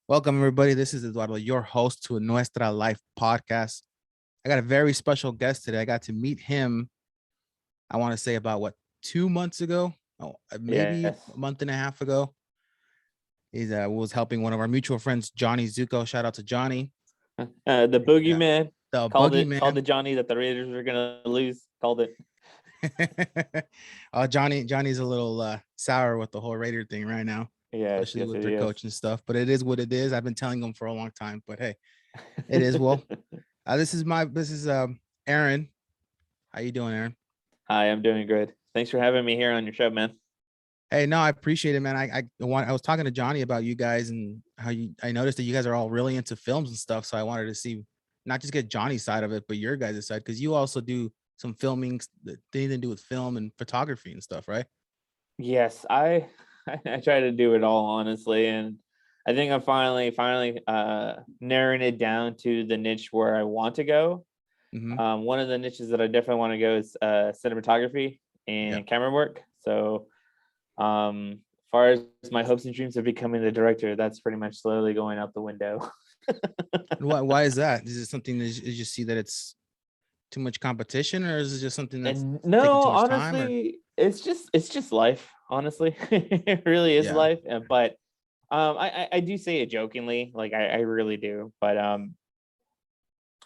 Welcome, everybody. This is Eduardo, your host to a Nuestra Life podcast. I got a very special guest today. I got to meet him, I want to say about 2 months ago? Oh, maybe Yes. a month and a half ago. He was helping one of our mutual friends, Johnny Zuko. Shout out to Johnny. The Yeah. boogeyman The called the boogeyman. Johnny that the Raiders were gonna lose. Called it. Johnny's a little sour with the whole Raider thing right now, Yes, especially yes, with it their is. coach and stuff. But it is what it is. I've been telling them for a long time. But hey, it is. Well, this is Aaron. How you doing, Aaron? Hi, I'm doing good. Thanks for having me here on your show, man. Hey, no, I appreciate it, man. I was talking to Johnny about you guys and how I noticed that you guys are all really into films and stuff. So I wanted to see, not just get Johnny's side of it, but your guys' side, because you also do some filming, things to do with film and photography and stuff, right? Yes, I I try to do it all honestly, and I think I'm finally narrowing it down to the niche where I want to go. Mm-hmm. One of the niches that I definitely want to go is cinematography Yeah. and camera work. So as far as my hopes and dreams of becoming the director, that's pretty much slowly going out the window. Why is that? Is it something that you just see that it's too mumuch competition, or is it just something that's And taking no, too much time? Or honestly, it's just life. Honestly, it really is yeah, life. But I do say it jokingly, like I really do. But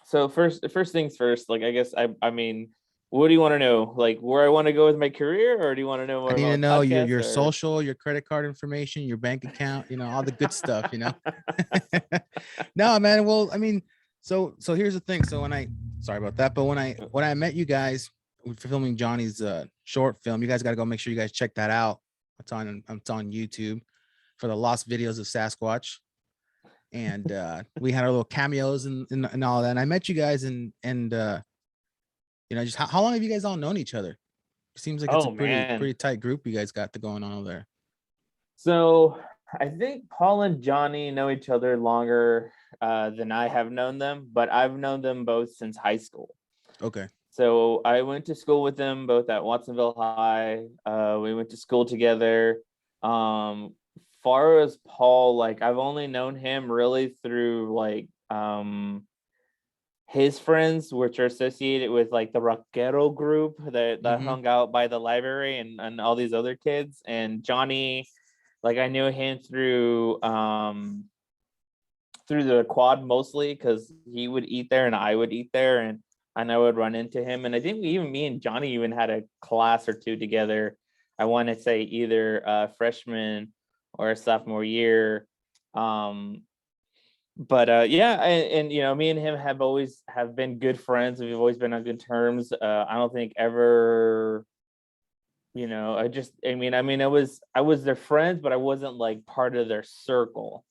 so first things first, like I guess I mean, what do you want to know? Like where I want to go with my career, or do you want to know I more need to about my know podcast? your Or social, your credit card information, your bank account, all the good stuff. No, man. Well, I mean, so here's the thing. So sorry about that, but when I met you guys for filming Johnny's short film, you guys got to go make sure you guys check that out. It's on YouTube for the lost videos of Sasquatch, and we had our little cameos and all that. And I met you guys and just how long have you guys all known each other? It seems like it's a oh pretty man, tight group you guys got going on over there. so I think Paul and Johnny know each other longer than I have known them, but I've known them both since high school. Okay. So I went to school with them both at Watsonville High. We went to school together. Far as Paul, like I've only known him really through like his friends, which are associated with like the Rockero group that Mm-hmm. hung out by the library and all these other kids. And Johnny, like I knew him through the quad mostly because he would eat there and I would eat there and I would run into him. And I think me and Johnny even had a class or two together. I want to say either freshman or sophomore year. Um, but yeah, and me and him have been good friends. We've always been on good terms. I don't think ever I was their friends, but I wasn't like part of their circle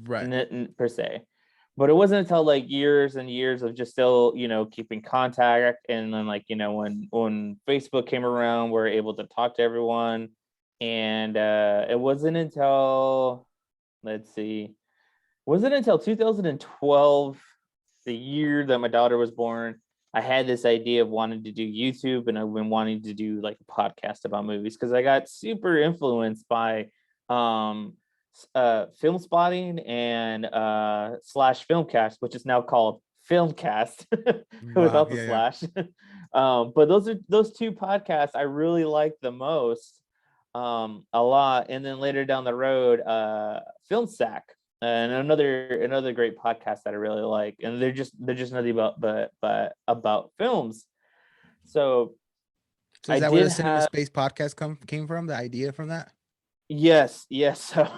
Right. per se. But it wasn't until like years and years of just still, keeping contact, and then like when Facebook came around, we are able to talk to everyone, and it wasn't until let's see, wasn't until 2012, the year that my daughter was born, I had this idea of wanting to do YouTube, and I've been wanting to do like a podcast about movies because I got super influenced by um film spotting and slash filmcast, which is now called filmcast Wow. without the Yeah. Yeah. slash. But those two podcasts I really like the most, a lot. And then later down the road, film sack, and another great podcast that I really like, and they're just nothing but about films. So So is I that where the did have CinemaSpace podcast came from? The idea from that? yes. So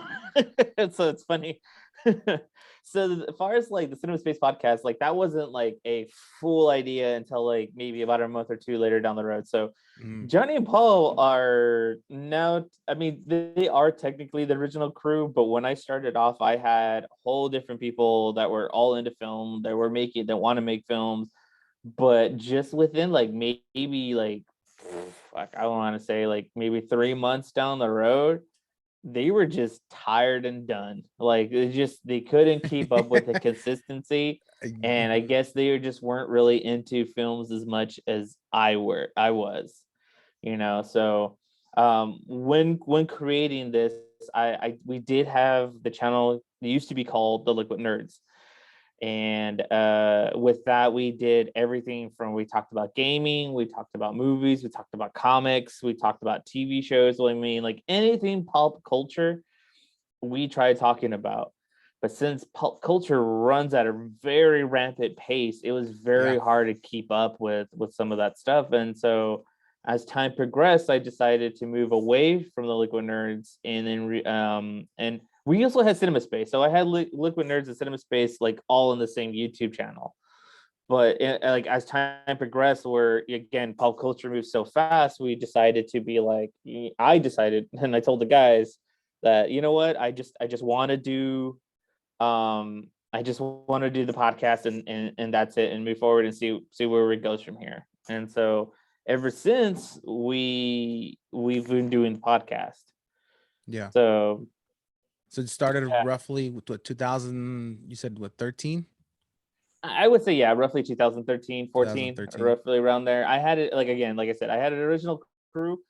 so it's funny. So as far as like the Cinema Space podcast, like that wasn't like a full idea until like maybe about a month or two later down the road. So Mm. Johnny and Paul are now, I mean, they are technically the original crew, but when I started off, I had whole different people that were all into film, that want to make films, but just within like maybe like, I want to say like maybe 3 months down the road, they were just tired and done. Like they couldn't keep up with the consistency. And I guess they just weren't really into films as much as I was, So when creating this, I we did have the channel used to be called the Liquid Nerds. And with that, we did everything from, we talked about gaming, we talked about movies, we talked about comics, we talked about TV shows. I mean, like anything pop culture, we tried talking about. But since pop culture runs at a very rampant pace, it was very hard to keep up with some of that stuff. And so as time progressed, I decided to move away from the Liquid Nerds, and then and we also had CinemaSpace. So I had Liquid Nerds and CinemaSpace like all in the same YouTube channel. But like as time progressed, where again pop culture moves so fast, we decided to be like, I decided, and I told the guys that, you know what, I just want to do I just want to do the podcast, and that's it, and move forward and see where it goes from here. And so ever since, we've been doing the podcast. Yeah. So it started roughly with what, 2000, you said what, 13? I would say, yeah, roughly 2013, 14, roughly around there. I had it, like, again, like I said, I had an original crew.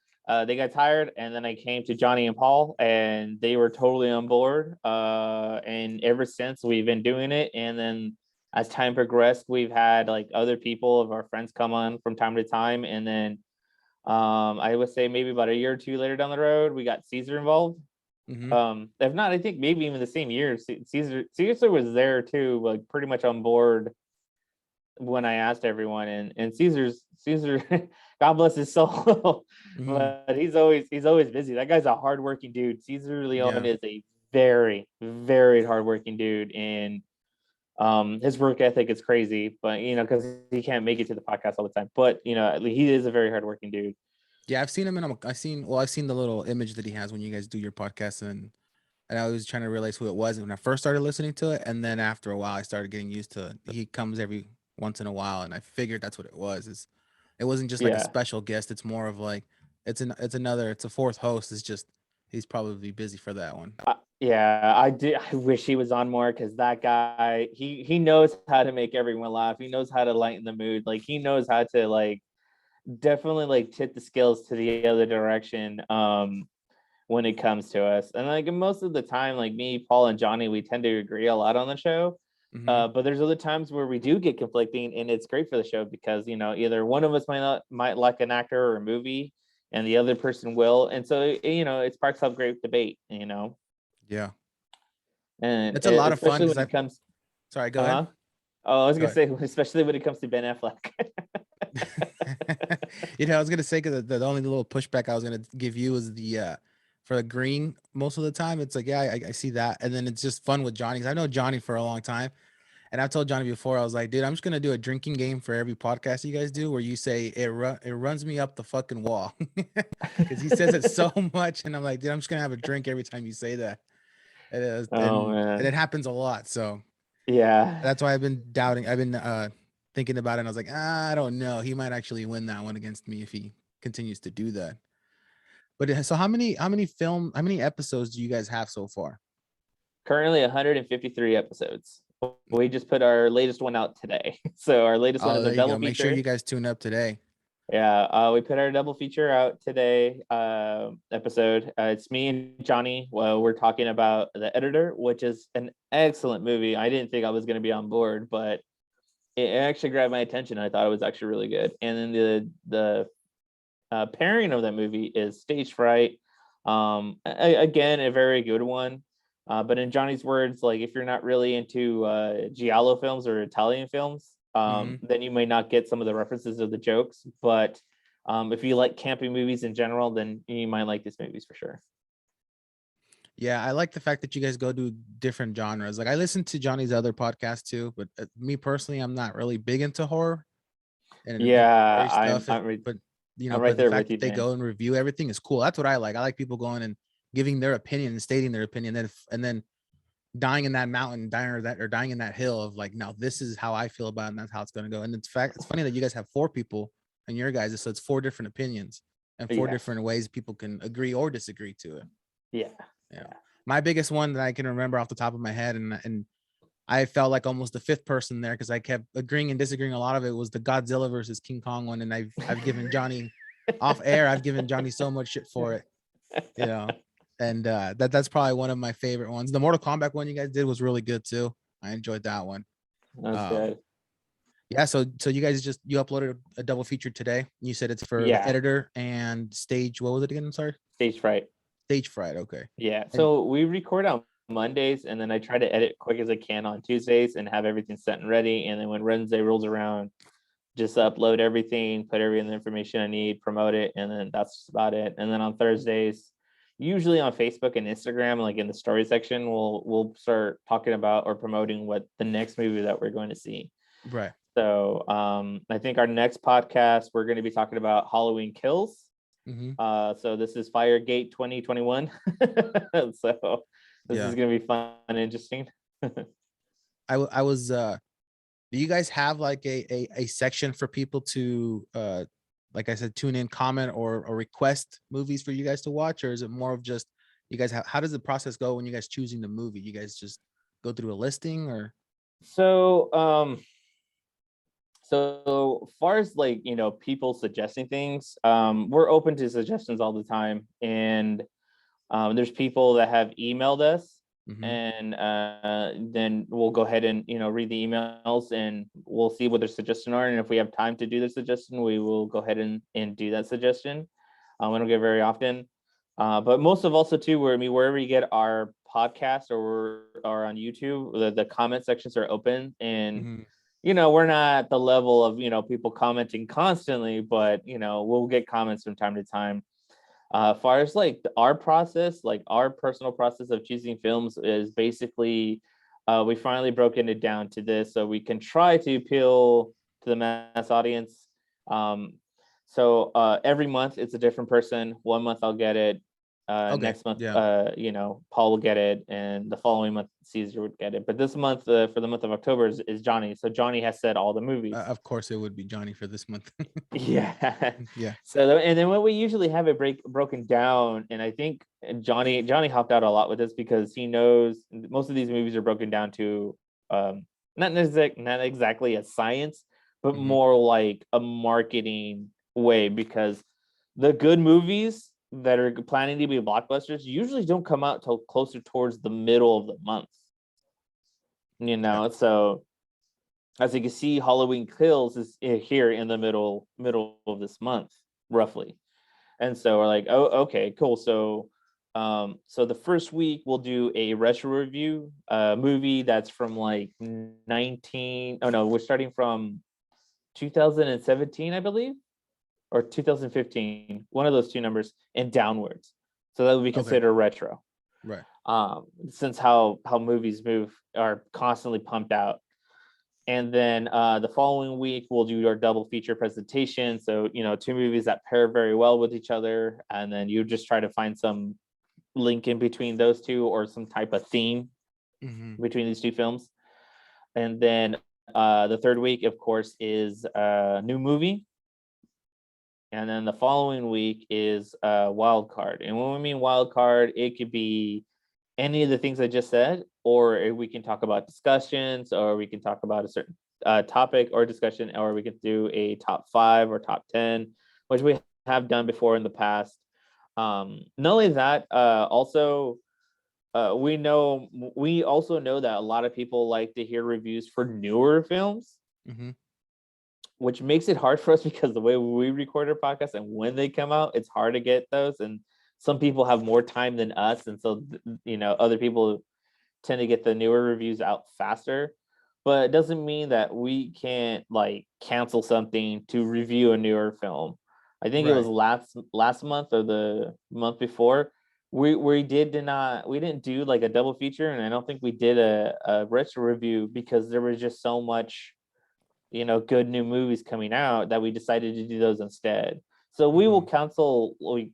They got tired, and then I came to Johnny and Paul, and they were totally on board. And ever since, we've been doing it. And then as time progressed, we've had like other people of our friends come on from time to time. And then I would say maybe about a year or two later down the road, we got Caesar involved. If not, I think maybe even the same year, Caesar was there too, like pretty much on board when I asked everyone. And Caesar, God bless his soul, but he's always busy. That guy's a hardworking dude. Caesar Leone is a very, very hardworking dude, and his work ethic is crazy. But because he can't make it to the podcast all the time, but he is a very hardworking dude. Yeah, I've seen him, and I've seen the little image that he has when you guys do your podcast, and I was trying to realize who it was when I first started listening to it, and then after a while, I started getting used to it. He comes every once in a while, and I figured that's what it was. It wasn't just like a special guest. It's more of like it's a fourth host. It's just he's probably busy for that one. I wish he was on more, because that guy, he knows how to make everyone laugh. He knows how to lighten the mood. Like, he knows how to like definitely like tip the scales to the other direction when it comes to us. And like most of the time, like me, Paul, and Johnny, we tend to agree a lot on the show. But there's other times where we do get conflicting, and it's great for the show because either one of us might like an actor or a movie, and the other person will, and so it sparks up great debate. Yeah, and it's a lot of fun when it comes. Sorry, go ahead. Oh, I was gonna say, especially when it comes to Ben Affleck. I was gonna say, because the only little pushback I was gonna give you is the for the green. Most of the time, it's like, yeah, I see that, and then it's just fun with Johnny, because I know Johnny for a long time, and I've told Johnny before, I was like, dude, I'm just gonna do a drinking game for every podcast you guys do, where you say it runs me up the fucking wall, because he says it so much, and I'm like, dude, I'm just gonna have a drink every time you say that. And it happens a lot, so yeah, that's why I've been doubting. I've been thinking about it, and I was like, I don't know. He might actually win that one against me if he continues to do that. But so how many episodes do you guys have so far? Currently 153 episodes. We just put our latest one out today. So our latest one is a double feature. Make sure you guys tune up today. Yeah, we put our double feature out today episode. It's me and Johnny. Well, we're talking about The Editor, which is an excellent movie. I didn't think I was going to be on board, but it actually grabbed my attention. I thought it was actually really good. And then the pairing of that movie is Stage Fright. Again, a very good one. But in Johnny's words, like, if you're not really into giallo films or Italian films, then you may not get some of the references of the jokes. But if you like campy movies in general, then you might like these movies for sure. Yeah, I like the fact that you guys go to different genres. Like, I listen to Johnny's other podcast too, but me personally, I'm not really big into horror. And I'm right there with you. They go and review everything is cool. That's what I like. I like people going and giving their opinion and stating their opinion, and then dying in that mountain, dying in that hill of like, no, this is how I feel about it, and that's how it's going to go. And it's funny that you guys have 4 people and your guys, so it's 4 different opinions and 4 different ways people can agree or disagree to it. Yeah. My biggest one that I can remember off the top of my head, and I felt like almost the 5th person there, because I kept agreeing and disagreeing. A lot of it was the Godzilla versus King Kong one, and I've given Johnny off air. I've given Johnny so much shit for it, and that's probably one of my favorite ones. The Mortal Kombat one you guys did was really good too. I enjoyed that one. That's good. Yeah, so you guys you uploaded a double feature today. You said it's for the editor and stage. What was it again? I'm sorry. Stage fright. Stage fright. Okay. Yeah. So we record on Mondays, and then I try to edit quick as I can on Tuesdays and have everything set and ready. And then when Wednesday rolls around, just upload everything, put every information I need, promote it, and then that's about it. And then on Thursdays, usually on Facebook and Instagram, like in the story section, we'll start talking about or promoting what the next movie that we're going to see. Right. So I think our next podcast, we're going to be talking about Halloween Kills. So this is Firegate 2021. So this is going to be fun and interesting. I was do you guys have like a section for people to like I said, tune in, comment, or request movies for you guys to watch? Or is it more of just you guys have, how does the process go when you guys choosing the movie? You guys just go through a listing? Or so far as like, you know, people suggesting things, we're open to suggestions all the time. And there's people that have emailed us, and then we'll go ahead and, you know, read the emails and we'll see what their suggestions are. And if we have time to do the suggestion, we will go ahead and do that suggestion. We don't get very often. But most of also too, wherever you get our podcast or on YouTube, the comment sections are open. And you know, we're not at the level of, you know, people commenting constantly, but, you know, we'll get comments from time to time. As far as like our process, like our personal process of choosing films is basically, we finally broken it down to this so we can try to appeal to the mass audience. So every month it's a different person. 1 month I'll get it. Next month, you know, Paul will get it, and the following month Caesar would get it. But this month, for the month of October, is Johnny. So Johnny has said all the movies. Of course, it would be Johnny for this month. Yeah. So and then when we usually have it broken down, and I think Johnny helped out a lot with this because he knows most of these movies are broken down to not exactly a science, but more like a marketing way, because the good movies that are planning to be blockbusters usually don't come out till closer towards the middle of the month, you know. So as you can see, Halloween Kills is here in the middle of this month roughly. And so we're like, oh, okay, cool. So so the first week we'll do a retro review, movie that's from like we're starting from 2017, I believe, or 2015, one of those two numbers, and downwards. So that would be considered retro. Right. Since how movies are constantly pumped out. And then the following week, we'll do our double feature presentation. So, you know, two movies that pair very well with each other. And then you just try to find some link in between those two or some type of theme between these two films. And then the third week, of course, is a new movie. And then the following week is wild card. And when we mean wild card, it could be any of the things I just said, or we can talk about discussions, or we can talk about a certain topic or discussion, or we could do a top 5 or top 10, which we have done before in the past. Not only that, also we also know that a lot of people like to hear reviews for newer films. Which makes it hard for us because the way we record our podcast and when they come out, it's hard to get those. And some people have more time than us. And so, you know, other people tend to get the newer reviews out faster. But it doesn't mean that we can't like cancel something to review a newer film. I think it was last month or the month before. We didn't do like a double feature. And I don't think we did a retro review because there was just so much, you know, good new movies coming out that we decided to do those instead. So we will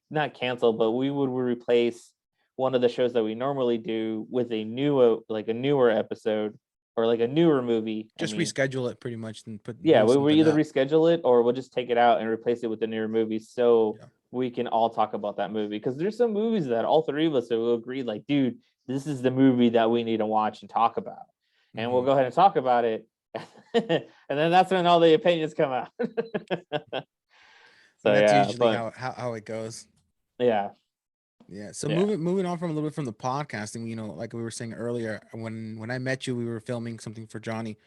not cancel, but we would replace one of the shows that we normally do with a newer episode or like a newer movie. Just reschedule it pretty much and put. We either reschedule it or we'll just take it out and replace it with the newer movie. So we can all talk about that movie, because there's some movies that all three of us will agree, like, dude, this is the movie that we need to watch and talk about. And we'll go ahead and talk about it. And then that's when all the opinions come out. So that's usually how it goes. Yeah. Yeah. So Yeah. moving on from a little bit from the podcasting, like we were saying earlier, when I met you, we were filming something for Johnny.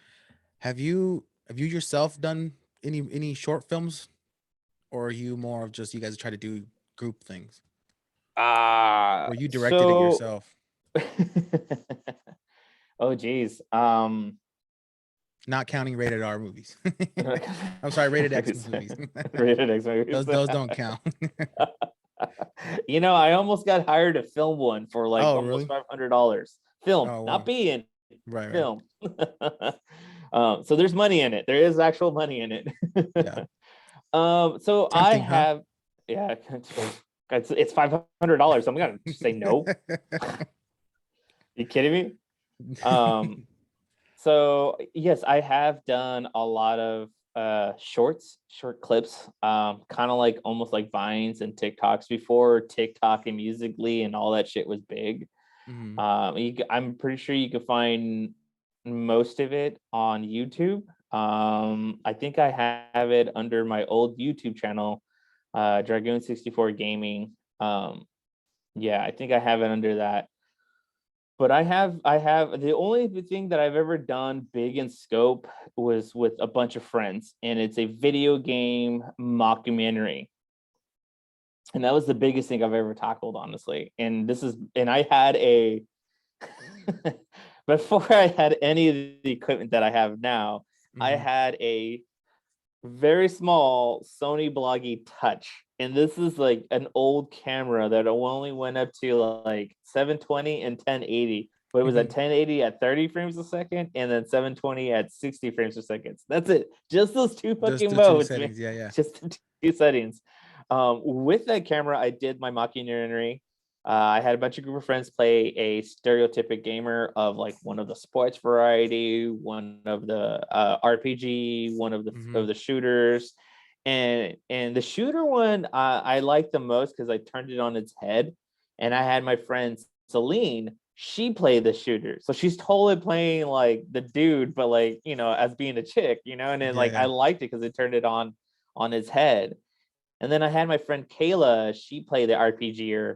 Have you yourself done any short films, or are you more of just you guys try to do group things, or you directed it So yourself? oh geez. Not counting rated R movies. I'm sorry, rated X movies. Rated X movies. Those don't count. I almost got hired to film one for like Oh, almost really? $500. Film, Oh, not wow. be in Right, right. film. So there's money in it. There is actual money in it. Yeah. So I Tempting, huh? have, yeah, it's $500. I'm gonna say no. You kidding me? Um, so yes, I have done a lot of short clips, kind of like almost like Vines and TikToks before TikTok and Musically and all that shit was big. Mhm. I'm pretty sure you can find most of it on YouTube. I think I have it under my old YouTube channel, Dragoon 64 Gaming. Yeah, I think I have it under that. But I have the only thing that I've ever done big in scope was with a bunch of friends, and it's a video game mockumentary. And that was the biggest thing I've ever tackled, honestly. And I had a before I had any of the equipment that I have now, I Mhm. had a very small Sony Bloggy Touch. And this is like an old camera that only went up to like 720 and 1080. But it was at Mhm. 1080 at 30 frames a second and then 720 at 60 frames a second. That's it. Just those two Just fucking the two modes, man. settings. Yeah, yeah. Just the two settings. With that camera, I did my mockumentary. I had a bunch of group of friends play a stereotypic gamer of like one of the sports variety, one of the RPG, one of Mhm. the shooters, and the shooter one I liked the most because I turned it on its head, and I had my friend Celine. She played the shooter, so she's totally playing like the dude, but like as being a chick, and then Yeah, like I yeah. liked it because it turned it on his head. And then I had my friend Kayla. She played the RPGer,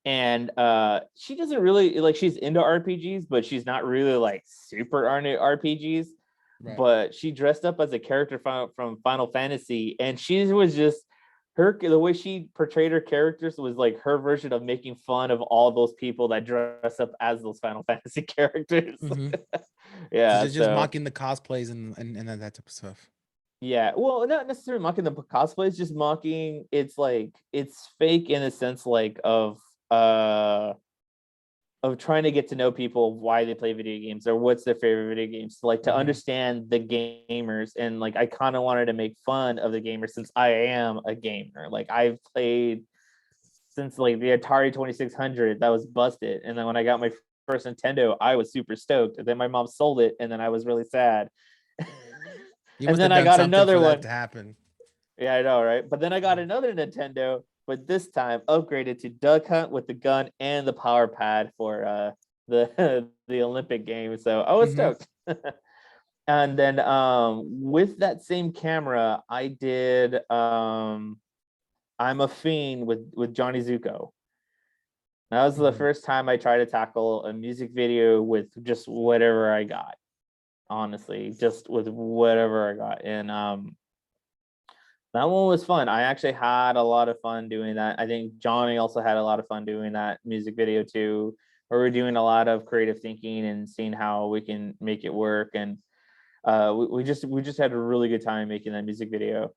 and she doesn't really like, she's into RPGs, but she's not really like super into RPGs. Right. But she dressed up as a character from Final Fantasy, and she was just the way she portrayed her characters was like her version of making fun of all those people that dress up as those Final Fantasy characters. Mhm. So Yeah, just so mocking the cosplays and that type of stuff. yeah, well, not necessarily mocking the cosplay, it's just mocking, it's like it's fake in a sense like uh of trying to get to know people, why they play video games or what's their favorite video games, like to Mhm. understand the gamers. And like I kind of wanted to make fun of the gamers since I am a gamer. Like I've played since like the Atari 2600 that was busted, and then when I got my first Nintendo, I was super stoked, and then my mom sold it, and then I was really sad. You And must have then I done got something another for that one. to happen. Yeah, I know, right? But then I got another Nintendo, but this time upgraded to Duck Hunt with the gun and the power pad for the the Olympic Games. So I was Mhm. stoked. And then with that same camera, I did I'm a Fiend with Johnny Zuko. That was the Mhm. first time I tried to tackle a music video with just whatever I got. Honestly, just with whatever I got. And that one was fun. I actually had a lot of fun doing that. I think Johnny also had a lot of fun doing that music video too, where we're doing a lot of creative thinking and seeing how we can make it work. And we just had a really good time making that music video.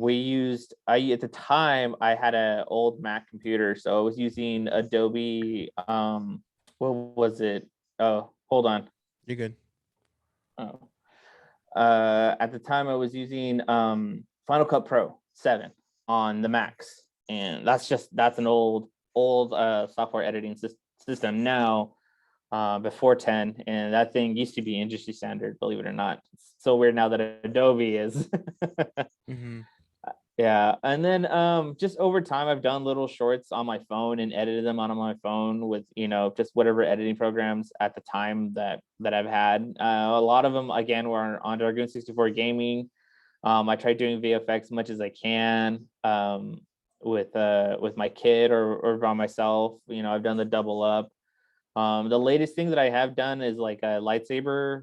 We used I at the time I had an old Mac computer, so I was using Adobe. What was it? Oh, hold on. You're good. Oh. At the time I was using Final Cut Pro 7 on the Macs, and that's an old software editing system now, before 10, and that thing used to be industry standard, believe it or not. It's so weird now that Adobe is. Mhm. Yeah, and then just over time I've done little shorts on my phone and edited them on my phone with just whatever editing programs at the time that I've had. A lot of them again were on Dragoon 64 Gaming. I tried doing VFX as much as I can. with my kid or by myself. You know, I've done the double up. The latest thing that I have done is like a lightsaber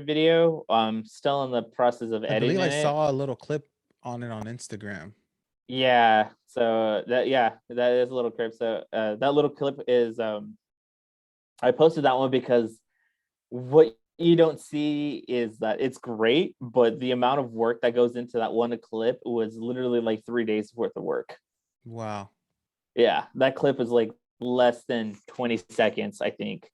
video. I'm still in the process of I editing believe I it. saw a little clip on it on Instagram. Yeah, so that is a little clip. So that little clip is I posted that one because what you don't see is that it's great, but the amount of work that goes into that one clip was literally like 3 days worth of work. Wow. Yeah, that clip is like less than 20 seconds, I think.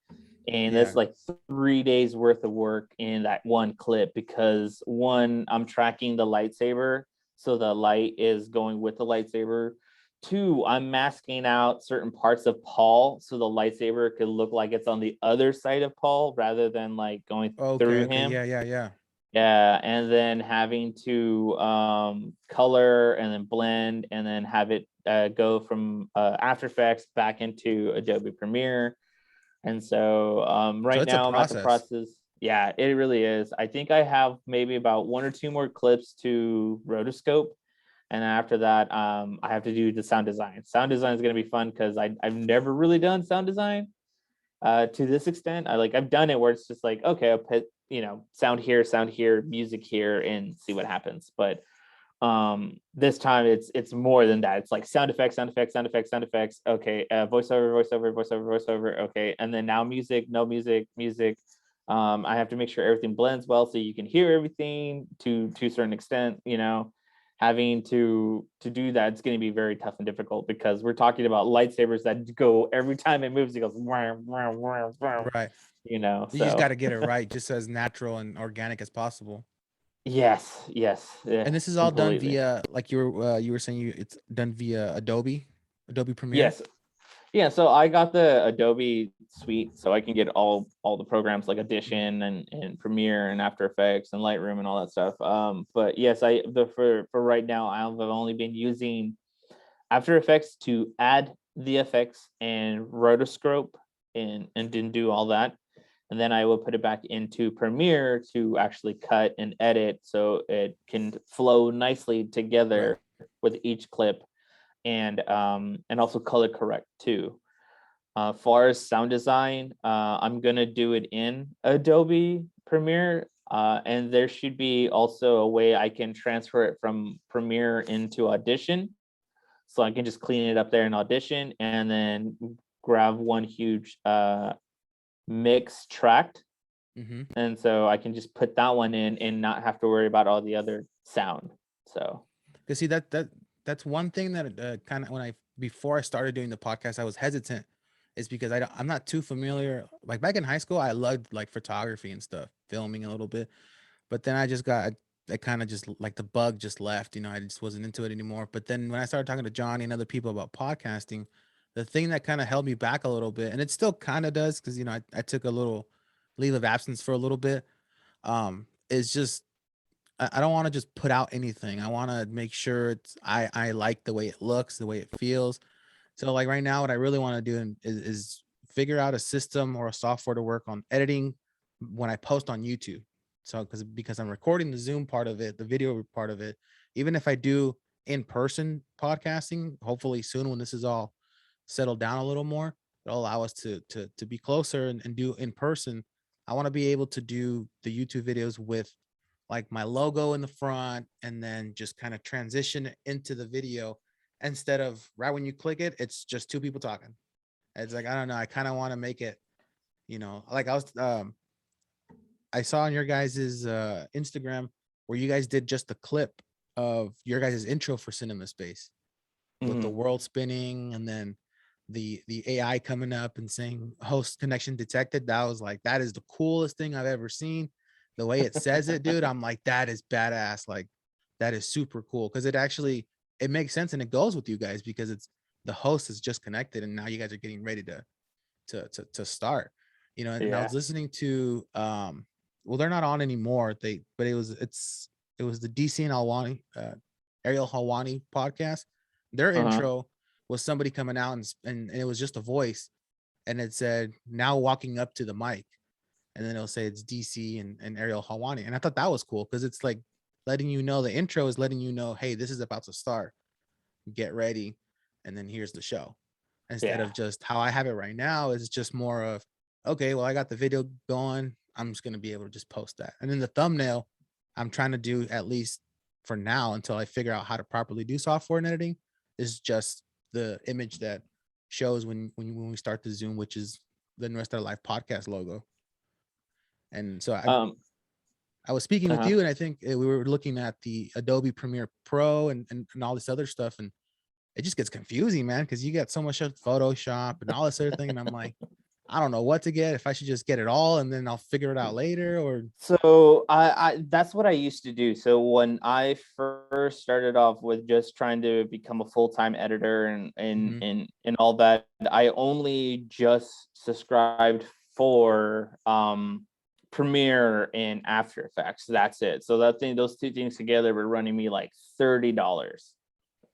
And Yeah. that's like 3 days worth of work in that one clip because one, I'm tracking the lightsaber. So the light is going with the lightsaber. Two, I'm masking out certain parts of Paul so the lightsaber could look like it's on the other side of Paul rather than like going Okay. through Okay. him. Yeah. Yeah, and then having to color and then blend and then have it go from After Effects back into Adobe Premiere. And so So right it's a now I'm at the process. process. Yeah, it really is. I think I have maybe about one or two more clips to rotoscope. And after that, I have to do the sound design. Sound design is going to be fun because I've never really done sound design to this extent. I've done it where it's just like, okay, I'll put, sound here, music here, and see what happens. But this time it's more than that. It's like sound effects. Okay, voiceover. Okay, and then now music, no music. I have to make sure everything blends well so you can hear everything to a certain extent. Having to do that, it's going to be very tough and difficult because we're talking about lightsabers that go every time it moves, it goes wah, wah, wah, wah, Right. You just got so to get it right, just as natural and organic as possible. yes, And this is all done completely. via, like you were saying, it's done via Adobe Premiere. Yes. Yeah, so I got the Adobe suite, so I can get all the programs like Audition and Premiere and After Effects and Lightroom and all that stuff. But yes, for right now, I've only been using After Effects to add the effects and rotoscope and didn't do all that. And then I will put it back into Premiere to actually cut and edit so it can flow nicely Right. together with each clip and also color correct too. Far as sound design, I'm gonna do it in Adobe Premiere, and there should be also a way I can transfer it from Premiere into Audition, so I can just clean it up there in Audition, and then grab one huge mix tract, Mm-hmm. and so I can just put that one in and not have to worry about all the other sound. So Because see that's one thing that kind of, when I before I started doing the podcast, I was hesitant, is because I'm not too familiar. Like back in high school, I loved like photography and stuff, filming a little bit, but then I kind of just like the bug just left. I just wasn't into it anymore. But then when I started talking to Johnny and other people about podcasting, the thing that kind of held me back a little bit, and it still kind of does, because I took a little leave of absence for a little bit, is just I don't want to just put out anything. I want to make sure I like the way it looks, the way it feels. So like right now, what I really want to do is figure out a system or a software to work on editing when I post on YouTube. So because I'm recording the Zoom part of it, the video part of it, even if I do in-person podcasting, hopefully soon when this is all settled down a little more, it'll allow us to be closer and do in person. I want to be able to do the YouTube videos with like my logo in the front and then just kind of transition into the video, instead of right when you click it, it's just two people talking. It's like, I don't know. I kind of want to make it, like I saw on your guys's Instagram where you guys did just a clip of your guys' intro for CinemaSpace with the mhm. world spinning and then the AI coming up and saying host connection detected. That was like, that is the coolest thing I've ever seen. The way it says it, dude, I'm like, that is badass. Like, that is super cool, because it makes sense and it goes with you guys, because it's the host is just connected and now you guys are getting ready to start. And I Yeah. was listening to well, they're not on anymore. But it was the DC and Alwani Ariel Hawani podcast. Their Uh-huh. intro was somebody coming out and it was just a voice, and it said, now walking up to the mic, and then it'll say it's DC and Ariel Hawani. And I thought that was cool, because it's like letting you know, the intro is letting you know, hey, this is about to start. get ready, and then here's the show. Instead Yeah. of just how I have it right now, is just more of, okay, well, I got the video going, I'm just gonna be able to just post that. And then the thumbnail, I'm trying to do, at least for now, until I figure out how to properly do software and editing, is just the image that shows when we start the Zoom, which is the Nuestra Live podcast logo. And so I was speaking with Uh-huh. you, and I think we were looking at the Adobe Premiere Pro and all this other stuff, and it just gets confusing, man, because you get so much of Photoshop and all this other thing, and I'm like, I don't know what to get. If I should just get it all and then I'll figure it out later, or So I that's what I used to do. So when I first started off with just trying to become a full-time editor Mhm. and all that, I only just subscribed for Premiere and After Effects. That's it. So those two things together were running me like $30,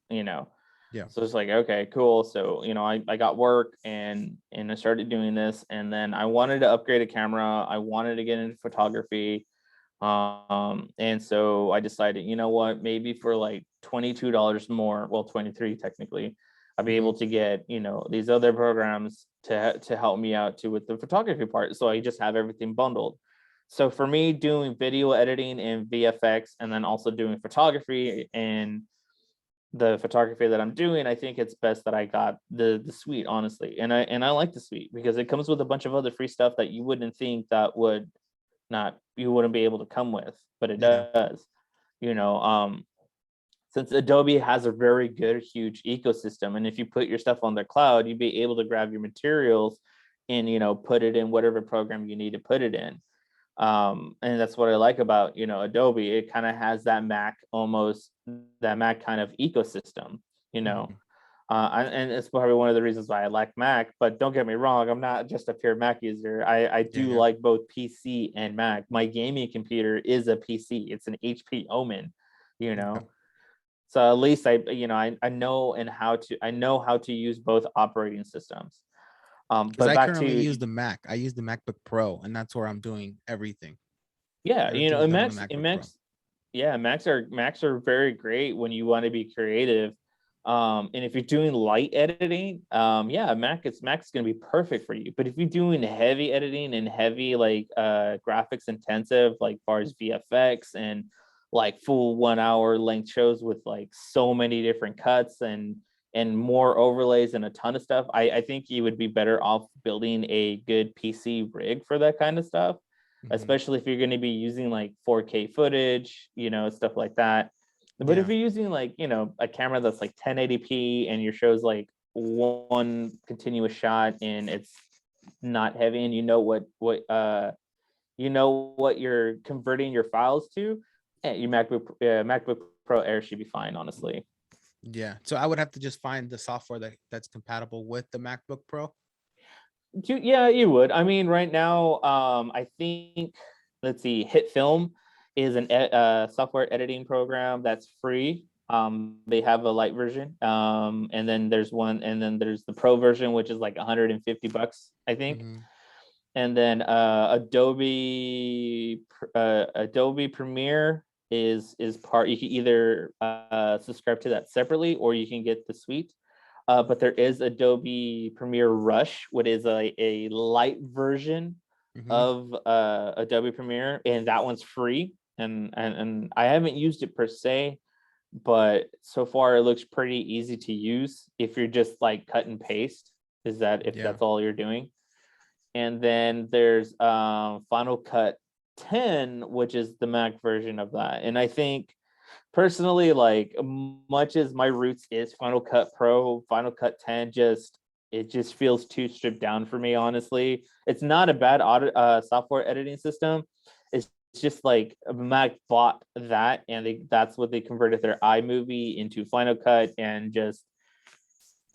you know. Yeah. So it's like, okay, cool. So, I got work and I started doing this, and then I wanted to upgrade a camera. I wanted to get into photography. And so I decided, you know what, maybe for like $22 more, well, 23 technically, I'll be Mhm. able to get, these other programs to help me out too with the photography part. So I just have everything bundled. So for me, doing video editing and VFX, and then also doing photography and the photography that I'm doing, I think it's best that I got the suite, honestly. And I like the suite because it comes with a bunch of other free stuff that you wouldn't think that you wouldn't be able to come with, but it Yeah. does. You know, since Adobe has a very good, huge ecosystem, and if you put your stuff on their cloud, you'd be able to grab your materials and put it in whatever program you need to put it in. And that's what I like about Adobe. It kind of has that Mac kind of ecosystem, you know. Mhm. And it's probably one of the reasons why I like Mac. But don't get me wrong, I'm not just a pure Mac user. I Yeah. do Yeah. like both PC and Mac. My gaming computer is a PC. It's an HP Omen, you Yeah. know. So at least I know how to use both operating systems. Because But I back currently to use the Mac. I use the MacBook Pro, and that's where I'm doing everything. yeah, Everything's and done on the Macs, MacBook Pro. yeah, Macs are very great when you want to be creative. And if you're doing light editing, yeah, Mac's gonna be perfect for you. But if you're doing heavy editing and heavy like graphics intensive, like far as VFX and like full 1 hour length shows with like so many different cuts and more overlays and a ton of stuff, I think you would be better off building a good PC rig for that kind of stuff, Mhm. especially if you're going to be using like 4K footage, stuff like that. But if Yeah. you're using like, a camera that's like 1080p and your show's like one continuous shot and it's not heavy, and what you're converting your files to, your MacBook Pro Air should be fine, honestly. Yeah. So I would have to just find the software that's compatible with the MacBook Pro. Yeah, you would. I mean, right now, I think, let's see, Hit Film is an software editing program that's free. They have a light version, and then there's the pro version, which is like $150, I think. Mhm. And then Adobe Premiere is part. You can either subscribe to that separately, or you can get the suite. But there is Adobe Premiere Rush, which is a light version Mhm. of Adobe Premiere, and that one's free. And I haven't used it per se, but so far it looks pretty easy to use if you're just like cut and paste. If Yeah. that's all you're doing. And then there's Final Cut 10, which is the Mac version of that. And I think personally, like much as my roots is Final Cut Pro, Final Cut 10 just feels too stripped down for me, honestly. It's not a bad software editing system. It's just like Mac bought that, and that's what they converted their iMovie into Final Cut, and just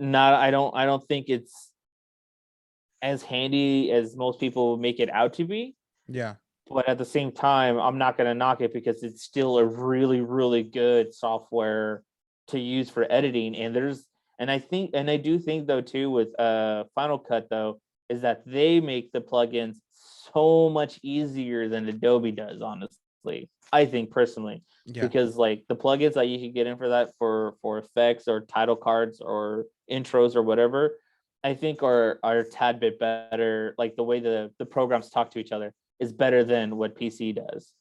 not I don't think it's as handy as most people make it out to be. Yeah. But at the same time, I'm not going to knock it because it's still a really, really good software to use for editing. And I do think though too with Final Cut though is that they make the plugins so much easier than Adobe does, honestly. honestly. I think personally, Yeah. because like the plugins that you can get in for that for effects or title cards or intros or whatever, I think are a tad bit better. Like the way the programs talk to each other is better than what PC does.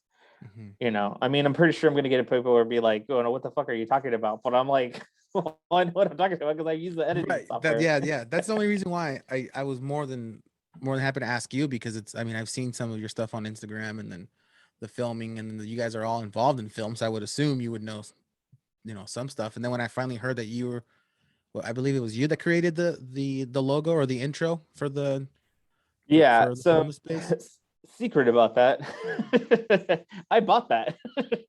Mhm. You know, I mean, I'm pretty sure I'm gonna get a people where be like, "Oh no, what the fuck are you talking about?" But I'm like, well, I know what I'm talking about because I use the editing Right. software. Yeah. That's the only reason why I was more than happy to ask you, because it's, I mean, I've seen some of your stuff on Instagram, and then the filming, and you guys are all involved in films. I would assume you would know, some stuff. And then when I finally heard that you were, well, I believe it was you that created the logo or the intro for Yeah. for the So film space. secret about that, I bought that.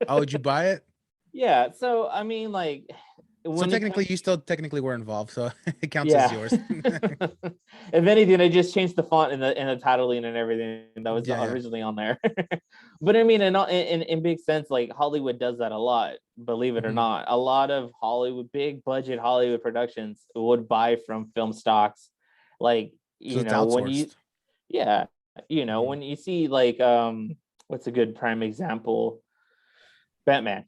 Oh, did you buy it? Yeah. So I mean, like So when it technically, comes, you still technically were involved, so it counts as yeah. yours. If anything, I just changed the font and the titling and everything that was Yeah. originally on there. But I mean, in big sense, like Hollywood does that a lot. Believe it or Mhm. not, a lot of Hollywood, big budget Hollywood productions would buy from film stocks. Like So it's when you, outsourced. yeah, Mhm. when you see like what's a good prime example? Batman.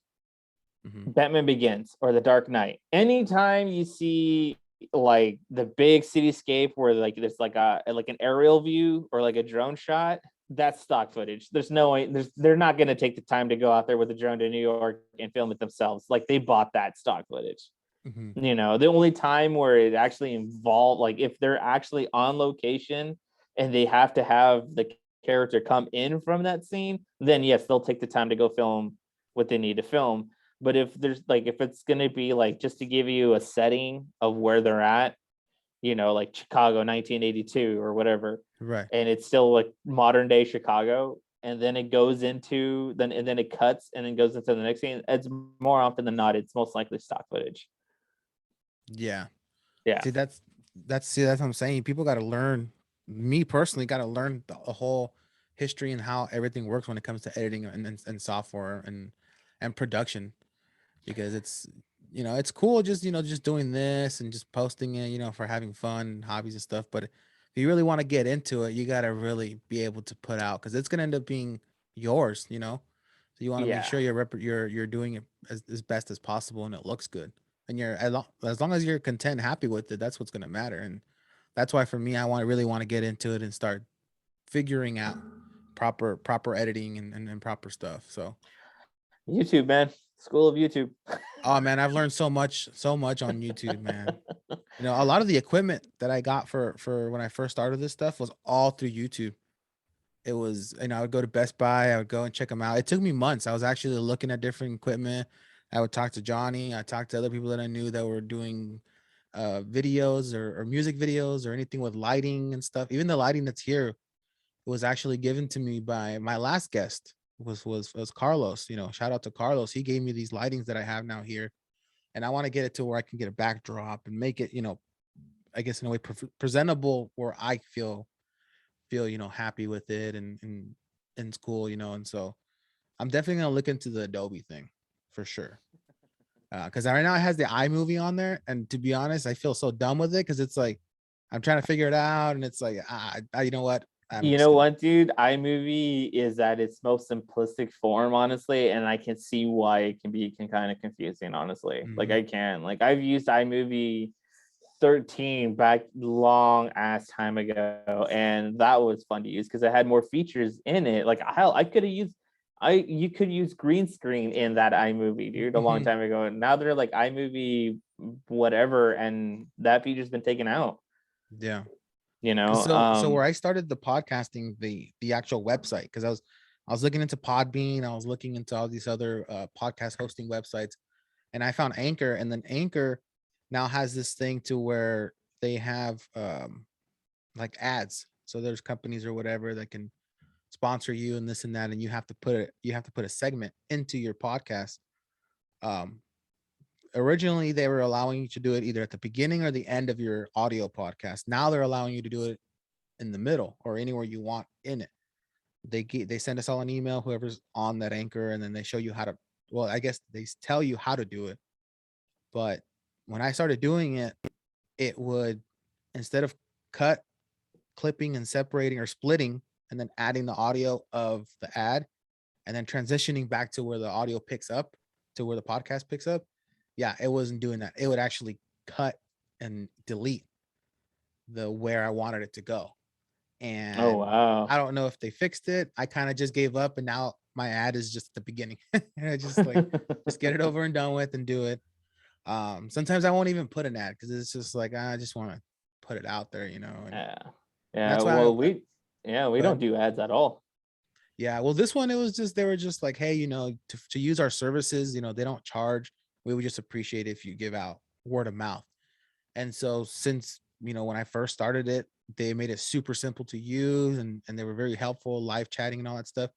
Mhm. Batman Begins or The Dark Knight. Anytime you see like the big cityscape where like there's like an aerial view or like a drone shot, that's stock footage. There's no way they're not going to take the time to go out there with a drone to New York and film it themselves. Like they bought that stock footage. Mhm. The only time where it actually involved, like if they're actually on location and they have to have the character come in from that scene, then yes, they'll take the time to go film what they need to film. But if it's going to be like just to give you a setting of where they're at, like Chicago 1982 or whatever, Right. and it's still like modern day Chicago, and then it goes into and then it cuts and then goes into the next scene, it's more often than not it's most likely stock footage. Yeah. Yeah. See, that's what I'm saying. People got to learn. Me personally, got to learn the whole history and how everything works when it comes to editing and software and production, because it's, it's cool just, just doing this and just posting it, for having fun, hobbies and stuff. But if you really want to get into it, you got to really be able to put out, because it's gonna end up being yours. So you want to make Yeah. sure you're doing it as best as possible, and it looks good, and you're as long as you're content, happy with it. That's what's gonna matter. And that's why for me, I really want to get into it and start figuring out proper editing and proper stuff. So, YouTube, man. School of YouTube. oh man, I've learned so much on YouTube, man. A lot of the equipment that I got for when I first started this stuff was all through YouTube. It was, I would go to Best Buy, I would go and check them out. It took me months. I was actually looking at different equipment. I would talk to Johnny. I talked to other people that I knew that were doing videos or music videos or anything with lighting and stuff. Even the lighting that's here was actually given to me by my last guest, was Carlos. Shout out to Carlos. He gave me these lightings that I have now here, and I want to get it to where I can get a backdrop and make it, I guess in a way presentable, where I feel happy with it, and it's cool. And so I'm definitely gonna look into the Adobe thing for sure. Because right now it has the iMovie on there, and to be honest, I feel so dumb with it, because it's like I'm trying to figure it out, and it's like, you know what? I'm You just know gonna. what, dude? iMovie is at its most simplistic form, honestly, and I can see why it can kind of confusing, honestly. Like Mhm. I can. Like I've used iMovie 13 back long ass time ago, and that was fun to use because it had more features in it. Like I could have used you could use green screen in that iMovie, dude, a long Mhm. time ago. And now they're like iMovie whatever, and that feature's been taken out, Yeah. you Cause know. so where I started the podcasting, the actual website, because I was looking into Podbean, I was looking into all these other podcast hosting websites, and I found Anchor, and then Anchor now has this thing to where they have like ads. So there's companies or whatever that can sponsor you and this and that, and you have to put a segment into your podcast. Um, Originally they were allowing you to do it either at the beginning or the end of your audio podcast. Now they're allowing you to do it in the middle or anywhere you want in it. They send us all an email, whoever's on that Anchor, and then they show you how to. Well, I guess they tell you how to do it. But when I started doing it, it would, instead of cut, clipping, and separating or splitting, and then adding the audio of the ad, and then transitioning back to where the audio picks up to where the podcast picks up. Yeah, it wasn't doing that. It would actually cut and delete the where I wanted it to go. Oh And wow. I don't know if they fixed it. I kind of just gave up, and now my ad is just at the beginning. And I just like just get it over and done with and do it. Sometimes I won't even put an ad because it's just like I just want to put it out there, and Yeah. Yeah. that's why Well, we but don't do ads at all. yeah, well, this one, it was just, they were just like, hey, to use our services, they don't charge. We would just appreciate if you give out word of mouth. And so since, when I first started it, they made it super simple to use, and they were very helpful, live chatting and all that stuff.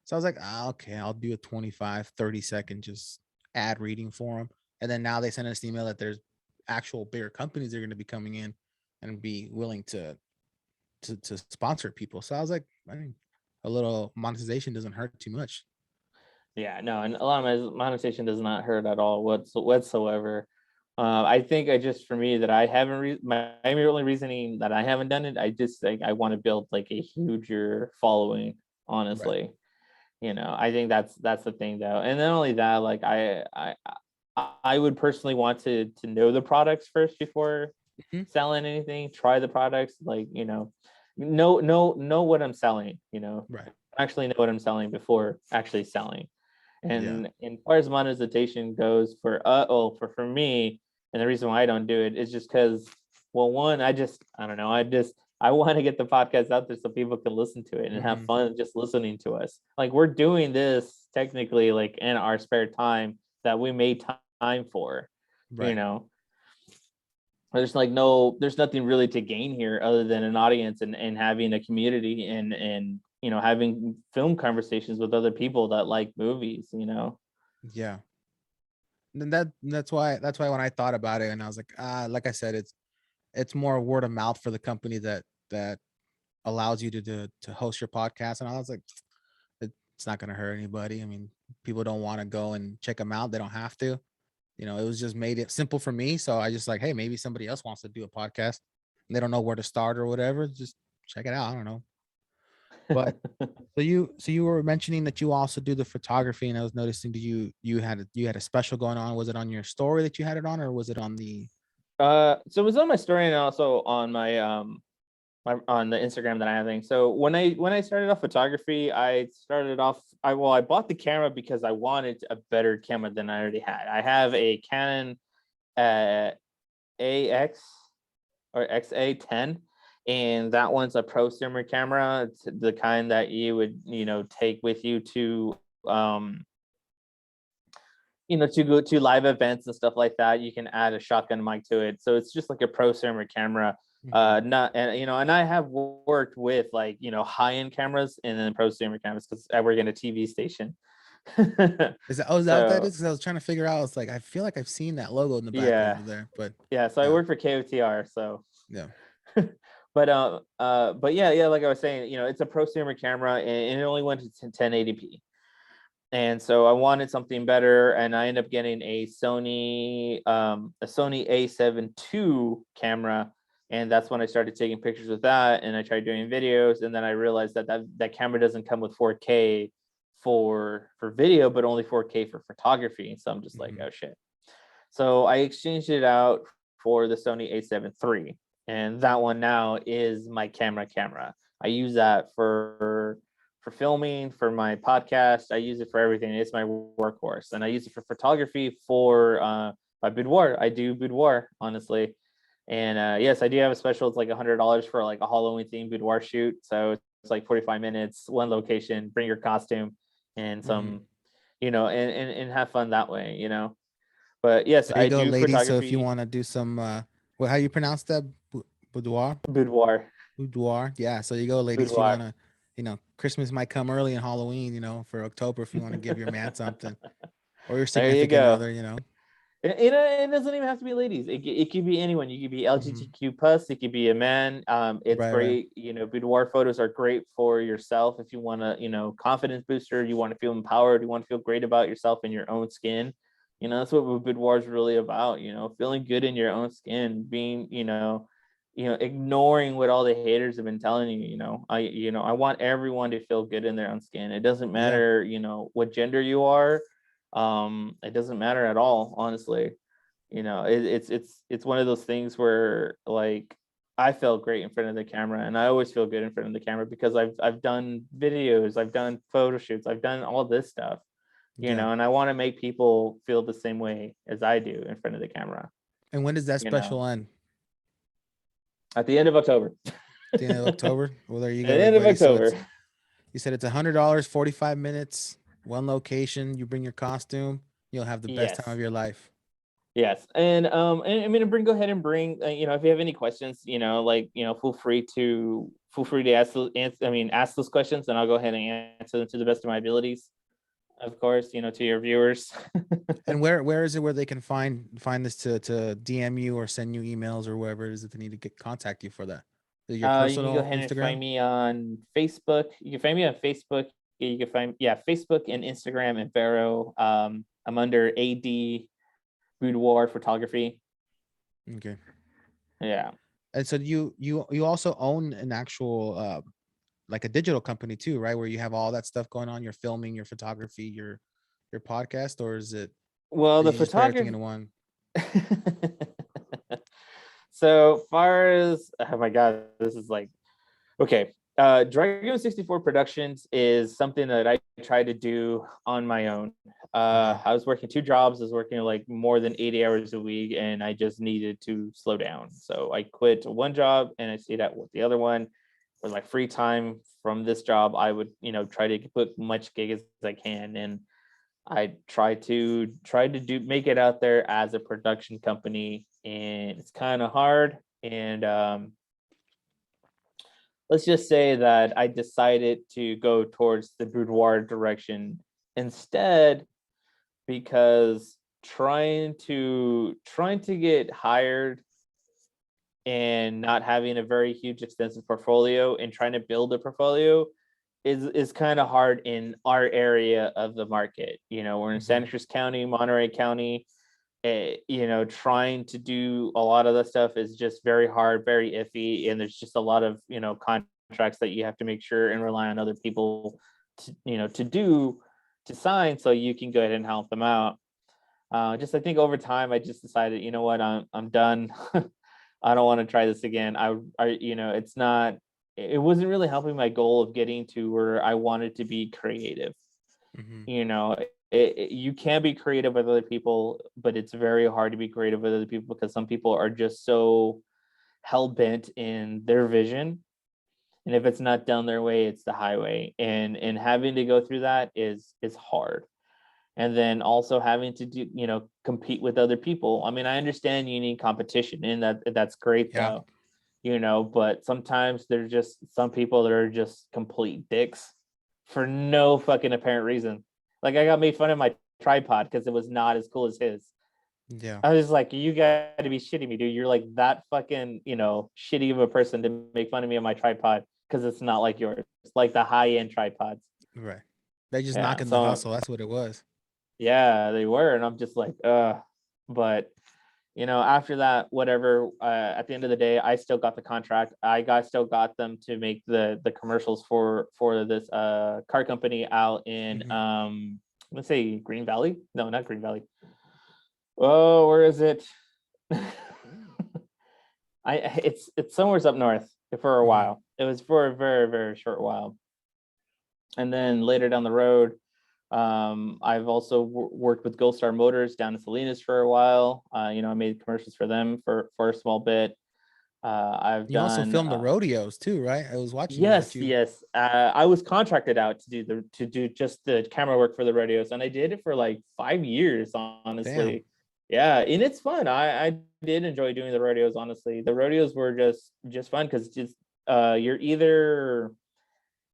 So I was like, okay, I'll do a 25, 30-second just ad reading for them. And then now they send us an email that there's actual bigger companies that are going to be coming in and be willing to sponsor people. So I was like, I mean, a little monetization doesn't hurt too much. Yeah, no, and a lot of my monetization does not hurt at all whatsoever. I think for me that I haven't my only reasoning that I haven't done it. I just like I want to build like a huger following. Right. Honestly, I think that's the thing though. And not only that, like I would personally want to know the products first before Mhm. selling anything. Try the products, like know what I'm selling. Right. Actually know what I'm selling before actually selling. Yeah. And as far as monetization goes for me, and the reason why I don't do it is just because, well, one, I don't know, I want to get the podcast out there so people can listen to it and have Mm-hmm. fun just listening to us. Like we're doing this technically like in our spare time that we made time for, you Right. know. There's nothing really to gain here other than an audience and having a community and having film conversations with other people that like movies. Yeah. And that's why when I thought about it, and I was like I said, it's more word of mouth for the company that allows you to host your podcast. And I was like, it's not going to hurt anybody. I mean, people don't want to go and check them out. They don't have to. It was just made it simple for me. So I just like, hey, maybe somebody else wants to do a podcast and they don't know where to start or whatever. Just check it out. I don't know. But so you were mentioning that you also do the photography, and I was noticing that you had a special going on. Was it on your story that you had it on, or was it on the So it was on my story and also on my on the Instagram that I have thing. So when I started off photography, I bought the camera because I wanted a better camera than I already had. I have a Canon AX or XA10, and that one's a prosumer camera. It's the kind that you would take with you to to go to live events and stuff like that. You can add a shotgun mic to it, so it's just like a prosumer camera. Not and I have worked with like high-end cameras and then prosumer cameras because I work in a TV station. is that what that is? So Because I was trying to figure out. It's like I feel like I've seen that logo in the back yeah, over there, but so I yeah, work for KOTR. So yeah. but yeah, like I was saying, it's a prosumer camera and it only went to 1080p. And so I wanted something better, and I ended up getting a Sony A7 II camera, and that's when I started taking pictures with that, and I tried doing videos, and then I realized that camera doesn't come with 4K for video, but only 4K for photography. So I'm just like, Mhm. oh shit. So I exchanged it out for the Sony A7 III, and that one now is my camera. I use that for filming, for my podcast. I use it for everything. It's my workhorse, and I use it for photography for my boudoir. I do boudoir, honestly. And yes, I do have a special. It's like $100 for like a Halloween themed boudoir shoot. So it's like 45 minutes, one location, bring your costume and Mhm. some, and have fun that way. But yes, There you I go, do ladies. So if you photography. want to do some, how you pronounce that? Boudoir? Boudoir. Boudoir. Yeah. So you go, ladies. If you want Boudoir. to, Christmas might come early in Halloween, for October, if you want to give your man something or your There you significant go. other. It doesn't even have to be ladies. It could be anyone. You could be Mhm. LGBTQ plus. It could be a man. It's Right. Right. great. Boudoir photos are great for yourself if you want to, confidence booster. You want to feel empowered. You want to feel great about yourself in your own skin. That's what boudoir is really about. Feeling good in your own skin, being, ignoring what all the haters have been telling you. I want everyone to feel good in their own skin. It doesn't Yeah. matter, what gender you are. It doesn't matter at all, honestly. It's one of those things where, like, I felt great in front of the camera, and I always feel good in front of the camera because I've done videos, I've done photo shoots, I've done all this stuff, Yeah. and I want to make people feel the same way as I do in front of the camera. And when does that you know special end? at the end of October. The end of October? Well, there you At go, the end of everybody. So October. you said it's $100, 45 minutes, one location. You bring your costume, you'll have the best time Yes. of your life. Yes. And and I'm gonna go ahead and bring, if you have any questions, feel free to ask those questions, and I'll go ahead and answer them to the best of my abilities. Of course, to your viewers. And where is it where they can find this to DM you or send you emails or wherever it is that they need to contact you for that? Is it your You can go personal ahead and Instagram? find me on Facebook. You can find me on Facebook. You can find Facebook and Instagram and Vero. I'm under AD Boudoir Photography. Okay. Yeah. And so you also own an actual like a digital company too, right? Where you have all that stuff going on, you're filming, your photography, your podcast, or is it Well, did the you just put everything photography. in one? So far as, oh my god, this is like, okay. Dragon 64 Productions is something that I try to do on my own. I was working 2 jobs. I was working like more than 80 hours a week, and I just needed to slow down. So I quit one job and I stayed at with the other one. For my free time from this job, I would, try to put much gig as I can, and I try to make it out there as a production company, and it's kind of hard. And let's just say that I decided to go towards the boudoir direction instead, because trying to get hired and not having a very huge extensive portfolio and trying to build a portfolio is kind of hard in our area of the market. We're in Santa Cruz County, Monterey County. Trying to do a lot of the stuff is just very hard, very iffy, and there's just a lot of contracts that you have to make sure and rely on other people to sign, so you can go ahead and help them out. Just I think over time I just decided, what, I'm done. I don't want to try this again. It wasn't really helping my goal of getting to where I wanted to be creative. You can be creative with other people, but it's very hard to be creative with other people because some people are just so hell-bent in their vision, and if it's not done their way, it's the highway, and having to go through that is hard. And then also having to do compete with other people. I mean, I understand you need competition, and that's great. Yeah. Though, but sometimes there's just some people that are just complete dicks for no fucking apparent reason. Like, I got made fun of my tripod because it was not as cool as his. Yeah. I was like, you got to be shitting me, dude. You're like that fucking, shitty of a person to make fun of me on my tripod because it's not like yours. It's like the high-end tripods. Right. They just Yeah, knocking the hustle. That's what it was. yeah, they were. And I'm just like, but after that, whatever, at the end of the day, I still got the contract. Still got them to make the commercials for this car company out in let's say Green Valley. No, not Green Valley. Oh, where is it? It's somewhere up north for a while. It was for a very, very short while. And then later down the road, I've also worked with Gold Star Motors down in Salinas for a while. I made commercials for them for a small bit. You also filmed the rodeos too, right? I was watching Yes, you. yes. I was contracted out to do just the camera work for the rodeos, and I did it for like 5 years, honestly. Damn. Yeah, and it's fun. I did enjoy doing the rodeos, honestly. The rodeos were just fun because you're either,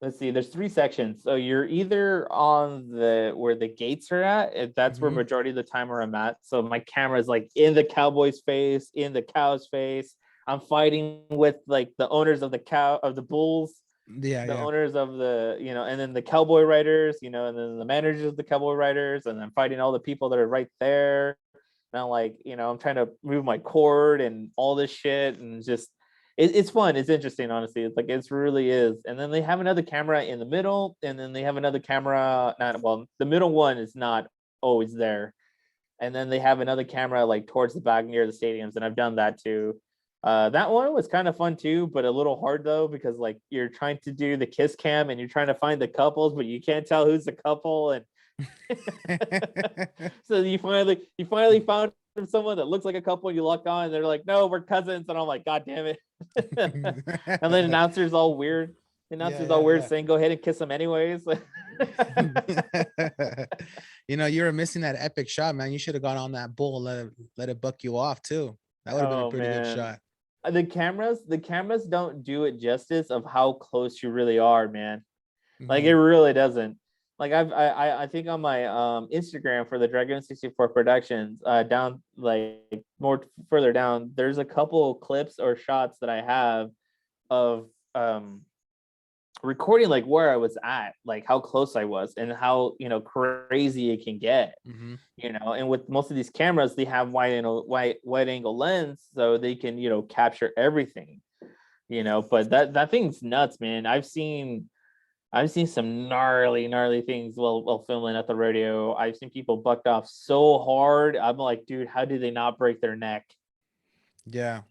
let's see, there's 3 sections. So you're either on where the gates are at. That's where majority of the time where I'm at. So my camera is like in the cowboy's face, in the cow's face. I'm fighting with like the owners of the bulls, Yeah. the owners of and then the cowboy riders, and then the managers of the cowboy riders, and I'm fighting all the people that are right there. And I'm like, I'm trying to move my cord and all this shit, and just it's fun. It's interesting, honestly. It's like it's really is. And then they have another camera in the middle, and then they have another camera. Not well, the middle one is not always there, and then they have another camera like towards the back near the stadiums, and I've done that too. That one was kind of fun too, but a little hard though because like you're trying to do the kiss cam and you're trying to find the couples, but you can't tell who's the couple, and so you finally found someone that looks like a couple. You lock on, and they're like, "No, we're cousins," and I'm like, "God damn it!" And then announcer's all weird. The announcer's all weird, saying, "Go ahead and kiss them anyways." You know, you were missing that epic shot, man. You should have gone on that bull, let it buck you off too. That would have been a pretty good shot. The cameras don't do it justice of how close you really are, man. Like it really doesn't. Like I think on my Instagram for the Dragon 64 Productions, down like more further down, there's a couple clips or shots that I have of recording like where I was at, like how close I was and how, you know, crazy it can get. You know, and with most of these cameras, they have wide angle lens, so they can, you know, capture everything, you know. But that thing's nuts, man. I've seen some gnarly things while filming at the rodeo. I've seen people bucked off so hard. I'm like, dude, how do they not break their neck? Yeah.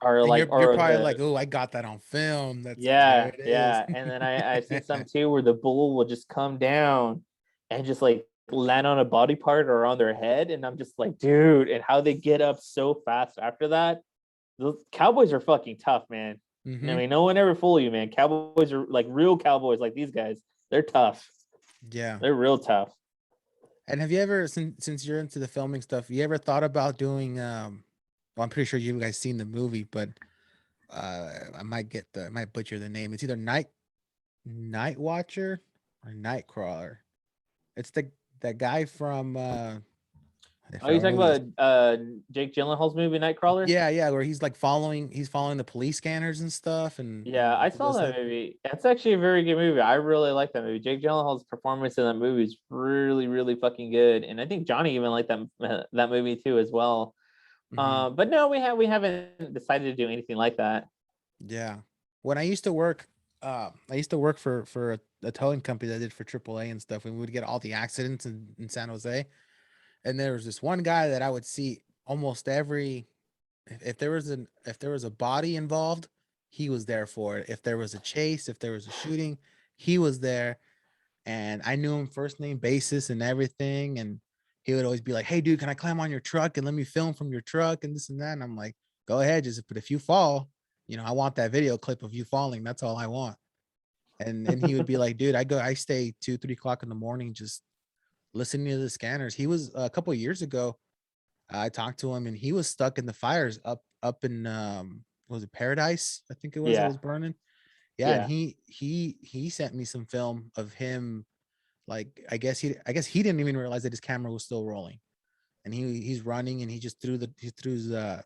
Or and like, you're probably like, oh, I got that on film. That's there it is. And then I've seen some too where the bull will just come down and just like land on a body part or on their head, and I'm just like, dude, and how they get up so fast after that. Those cowboys are fucking tough, man. I mean, no one ever fool you, man. Cowboys are like real cowboys, like these guys. They're tough. Yeah, they're real tough. And have you ever, since you're into the filming stuff, you ever thought about doing? Well, I'm pretty sure you guys seen the movie, but I might butcher the name. It's either Night Watcher or Nightcrawler. It's that guy from. Are you talking about Jake Gyllenhaal's movie Nightcrawler? Yeah, where he's following the police scanners and stuff. And yeah, I saw that movie. That's actually a very good movie. I really like that movie. Jake Gyllenhaal's performance in that movie is really, really fucking good, and I think Johnny even liked that movie too as well. But no, we haven't decided to do anything like that. Yeah, when I used to work for a towing company that did for AAA and stuff, and we would get all the accidents in San Jose. And there was this one guy that I would see almost every, if there was a body involved, he was there for it. If there was a chase, if there was a shooting, he was there. And I knew him first name basis and everything. And he would always be like, "Hey dude, can I climb on your truck and let me film from your truck and this and that?" And I'm like, "Go ahead, but if you fall, I want that video clip of you falling. That's all I want." And he would be like, "Dude, I stay 2-3 o'clock in the morning just listening to the scanners." He was a couple of years ago. I talked to him and he was stuck in the fires up in was it Paradise? I think it was. It was burning. Yeah, and he sent me some film of him. Like I guess he didn't even realize that his camera was still rolling, and he's running and he just threw the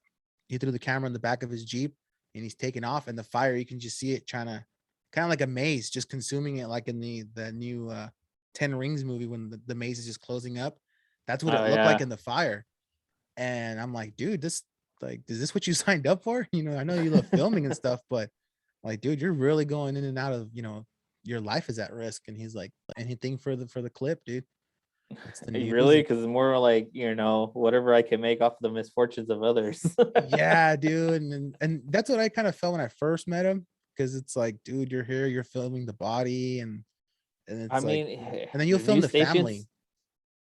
camera in the back of his Jeep and he's taking off, and the fire, you can just see it trying to kind of like a maze, just consuming it, like in the new 10 Rings movie when the maze is just closing up. That's what it looked like in the fire. And I'm like, dude, is this what you signed up for? I know you love filming and stuff, but like, dude, you're really going in and out of, your life is at risk. And he's like, anything for the clip, dude. Really? Because it's more like, whatever I can make off the misfortunes of others. Yeah, dude. And that's what I kind of felt when I first met him, because it's like, dude, you're here, you're filming the body, and it's and then you'll film the family.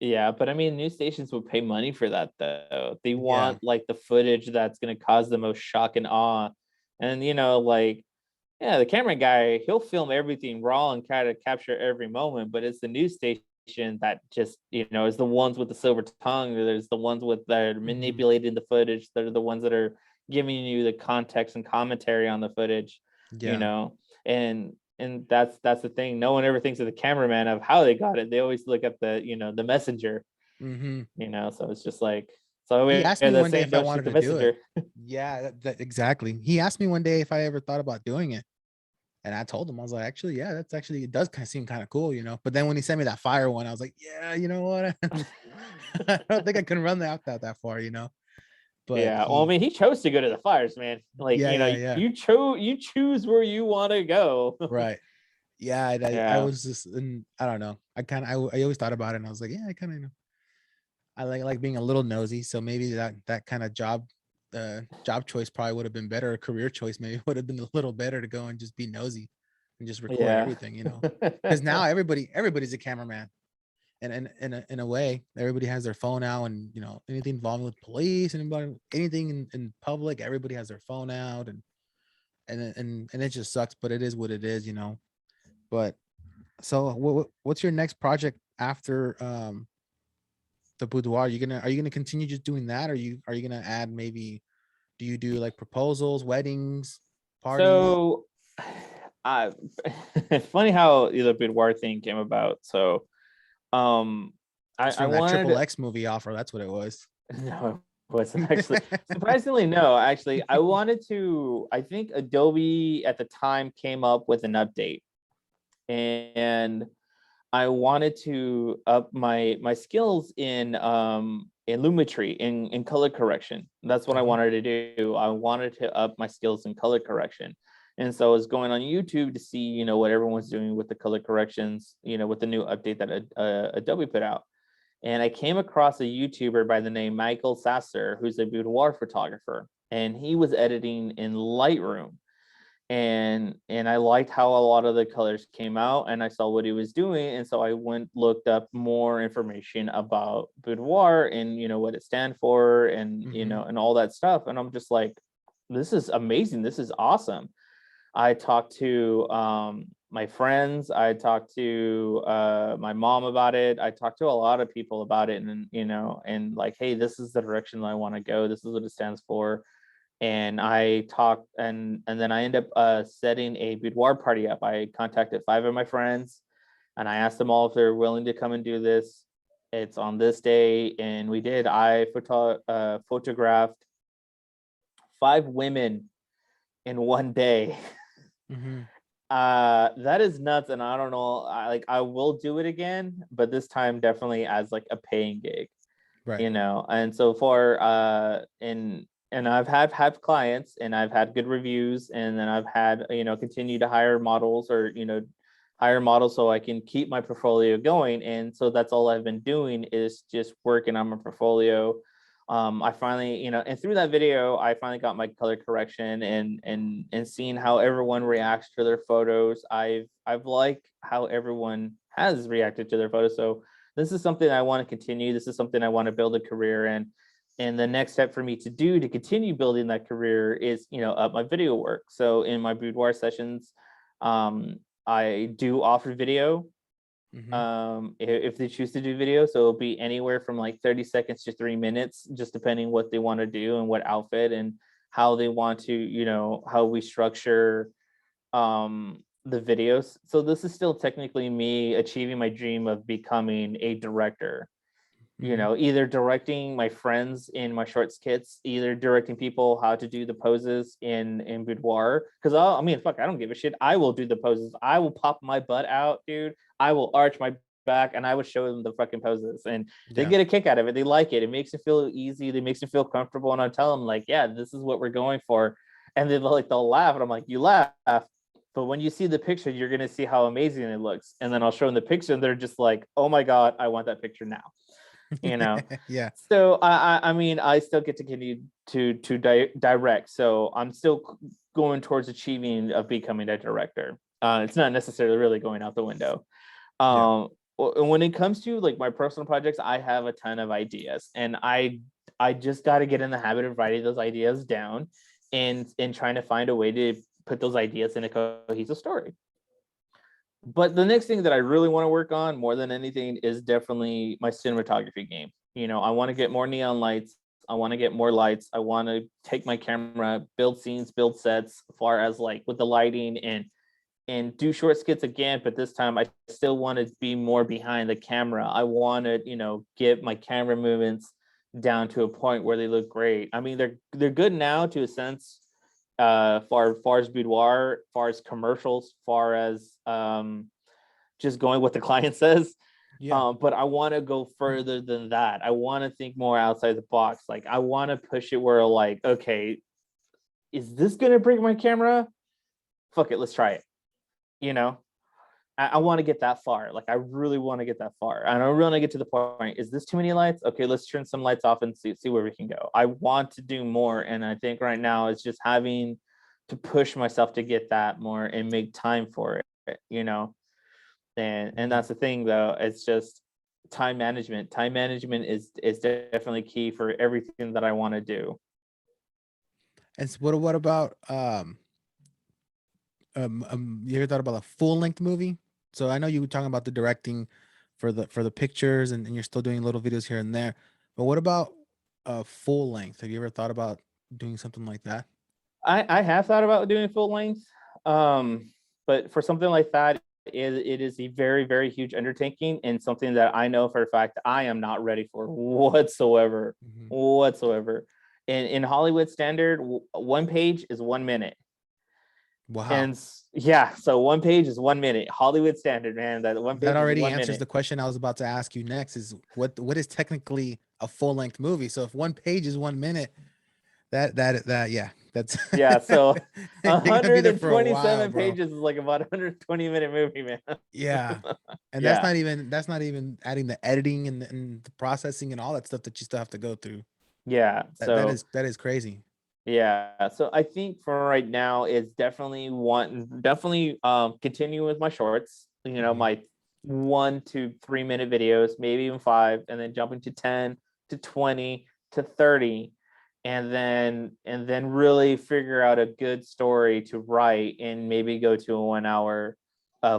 Yeah, but I mean, news stations would pay money for that though. They want like the footage that's going to cause the most shock and awe. And the camera guy, he'll film everything raw and try to capture every moment, but it's the news station that just, is the ones with the silver tongue. There's the ones that are manipulating the footage. They're the ones that are giving you the context and commentary on the footage. And that's the thing. No one ever thinks of the cameraman of how they got it. They always look at the messenger. So it's just like, so he asked me one day if I wanted to do it. Yeah, exactly. He asked me one day if I ever thought about doing it, and I told him, I was like, actually, yeah, it does kind of seem kind of cool, But then when he sent me that fire one, I was like, yeah, you know what? I don't think I can run that far, but Yeah. Well, I mean, he chose to go to the fires, man. Like, yeah. you choose where you want to go. Right. Yeah, I Yeah. was just, and I don't know. I always thought about it, and I was like, yeah, I kind of know. I like being a little nosy, so maybe that kind of job choice probably would have been better. A career choice maybe would have been a little better to go and just be nosy and just record Yeah. everything, because now everybody's a cameraman, and in a way, everybody has their phone out, and anything involved with police, anything in public, everybody has their phone out, and it just sucks, but it is what it is. But so what's your next project after the boudoir? Are you gonna continue just doing that? Or are you gonna add, maybe, do you do like proposals, weddings, parties? So, I it's funny how the boudoir thing came about. So, um, Just I from that Triple wanted X movie offer, that's what it was. no, it wasn't actually. Surprisingly, no. Actually, I wanted to. I think Adobe at the time came up with an update, and I wanted to up my skills in Lumetri in color correction. That's what I wanted to do. I wanted to up my skills in color correction. And so I was going on YouTube to see, what everyone's doing with the color corrections, with the new update that Adobe put out. And I came across a YouTuber by the name Michael Sasser, who's a boudoir photographer, and he was editing in Lightroom. And I liked how a lot of the colors came out, and I saw what he was doing, and so I looked up more information about boudoir and what it stands for, and and all that stuff, and I'm just like, this is amazing, this is awesome. I talked to my friends, I talked to my mom about it, I talked to a lot of people about it, and and like, hey, this is the direction I want to go, this is what it stands for. And I talked, and then I end up setting a boudoir party up. I contacted 5 of my friends, and I asked them all if they're willing to come and do this. It's on this day, and we did. I photographed 5 women in one day. Mm-hmm. That is nuts, and I don't know. I will do it again, but this time definitely as like a paying gig. Right. And so far and I've had clients, and I've had good reviews, and then I've had continue to hire models, or hire models so I can keep my portfolio going. And so that's all I've been doing, is just working on my portfolio. I finally, and through that video, I finally got my color correction, and seeing how everyone reacts to their photos. I've liked how everyone has reacted to their photos. So this is something I want to continue. This is something I want to build a career in. And the next step for me to do to continue building that career is, up my video work. So in my boudoir sessions, I do offer video. If they choose to do video, so it'll be anywhere from like 30 seconds to 3 minutes, just depending what they want to do and what outfit and how they want to, how we structure the videos. So this is still technically me achieving my dream of becoming a director. Either directing my friends in my short skits, either directing people how to do the poses in boudoir. Because I mean, fuck, I don't give a shit. I will do the poses. I will pop my butt out, dude. I will arch my back, and I would show them the fucking poses, and they get a kick out of it. They like it. It makes it feel easy. It makes them feel comfortable, and I tell them like, yeah, this is what we're going for, and they'll laugh, and I'm like, you laugh, but when you see the picture, you're gonna see how amazing it looks, and then I'll show them the picture, and they're just like, oh my god, I want that picture now. Yeah. So I mean, I still get to continue to direct, so I'm still going towards achieving of becoming a director. It's not necessarily really going out the window. When it comes to like my personal projects, I have a ton of ideas, and I just got to get in the habit of writing those ideas down, and trying to find a way to put those ideas in a cohesive story. But the next thing that I really want to work on more than anything is definitely my cinematography game. I want to get more neon lights. I want to get more lights. I want to take my camera, build scenes, build sets, as far as like with the lighting, and do short skits again. But this time I still want to be more behind the camera. I want to, get my camera movements down to a point where they look great. I mean, they're good now to a sense, far as boudoir, far as commercials, far as just going what the client says. Yeah. But I want to go further than that. I want to think more outside the box. Like I want to push it where like, okay, is this gonna break my camera? Fuck it, let's try it. You know, I want to get that far. Like I really want to get that far. I don't really get to the point. Is this too many lights? Okay, let's turn some lights off and see where we can go. I want to do more, and I think right now it's just having to push myself to get that more and make time for it. You know, and that's the thing though. It's just time management. Time management is definitely key for everything that I want to do. And so what about you ever thought about a full length movie? So I know you were talking about the directing for the pictures, and you're still doing little videos here and there. But what about a full length? Have you ever thought about doing something like that? I have thought about doing full length, but for something like that, it is a very, very huge undertaking and something that I know for a fact I am not ready for whatsoever. Mhm. Whatsoever. In Hollywood standard, one page is 1 minute. Wow. And yeah, so one page is 1 minute. Hollywood standard, man. That one page That is already 1 answers minute. the question I was about to ask you next, is what is technically a full length movie? So if one page is 1 minute, that yeah, that's Yeah, so you're gonna be there for a while, 127 bro. pages is like about 120-minute movie, man. Yeah. And Yeah. that's not even adding the editing and the processing and all that stuff that you still have to go through. Yeah. So That is crazy. yeah, so I think for right now is definitely continue with my shorts, you know, Mhm. my 1 to 3 minute videos, maybe even 5, and then jumping to 10 to 20 to 30, and then really figure out a good story to write and maybe go to a 1 hour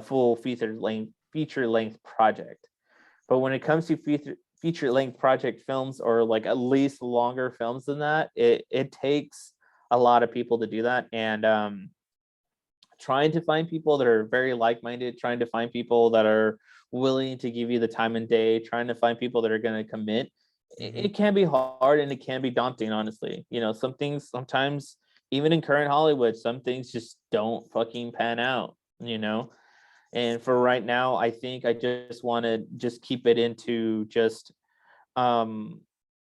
full feature length project. But when it comes to feature length project films, or like at least longer films than that, it takes a lot of people to do that. And trying to find people that are very like-minded, trying to find people that are willing to give you the time and day, trying to find people that are going to commit, Mhm. it can be hard and it can be daunting, honestly. You know, some things sometimes, even in current Hollywood, some things just don't fucking pan out, you know. And for right now, I think I just want to just keep it into just um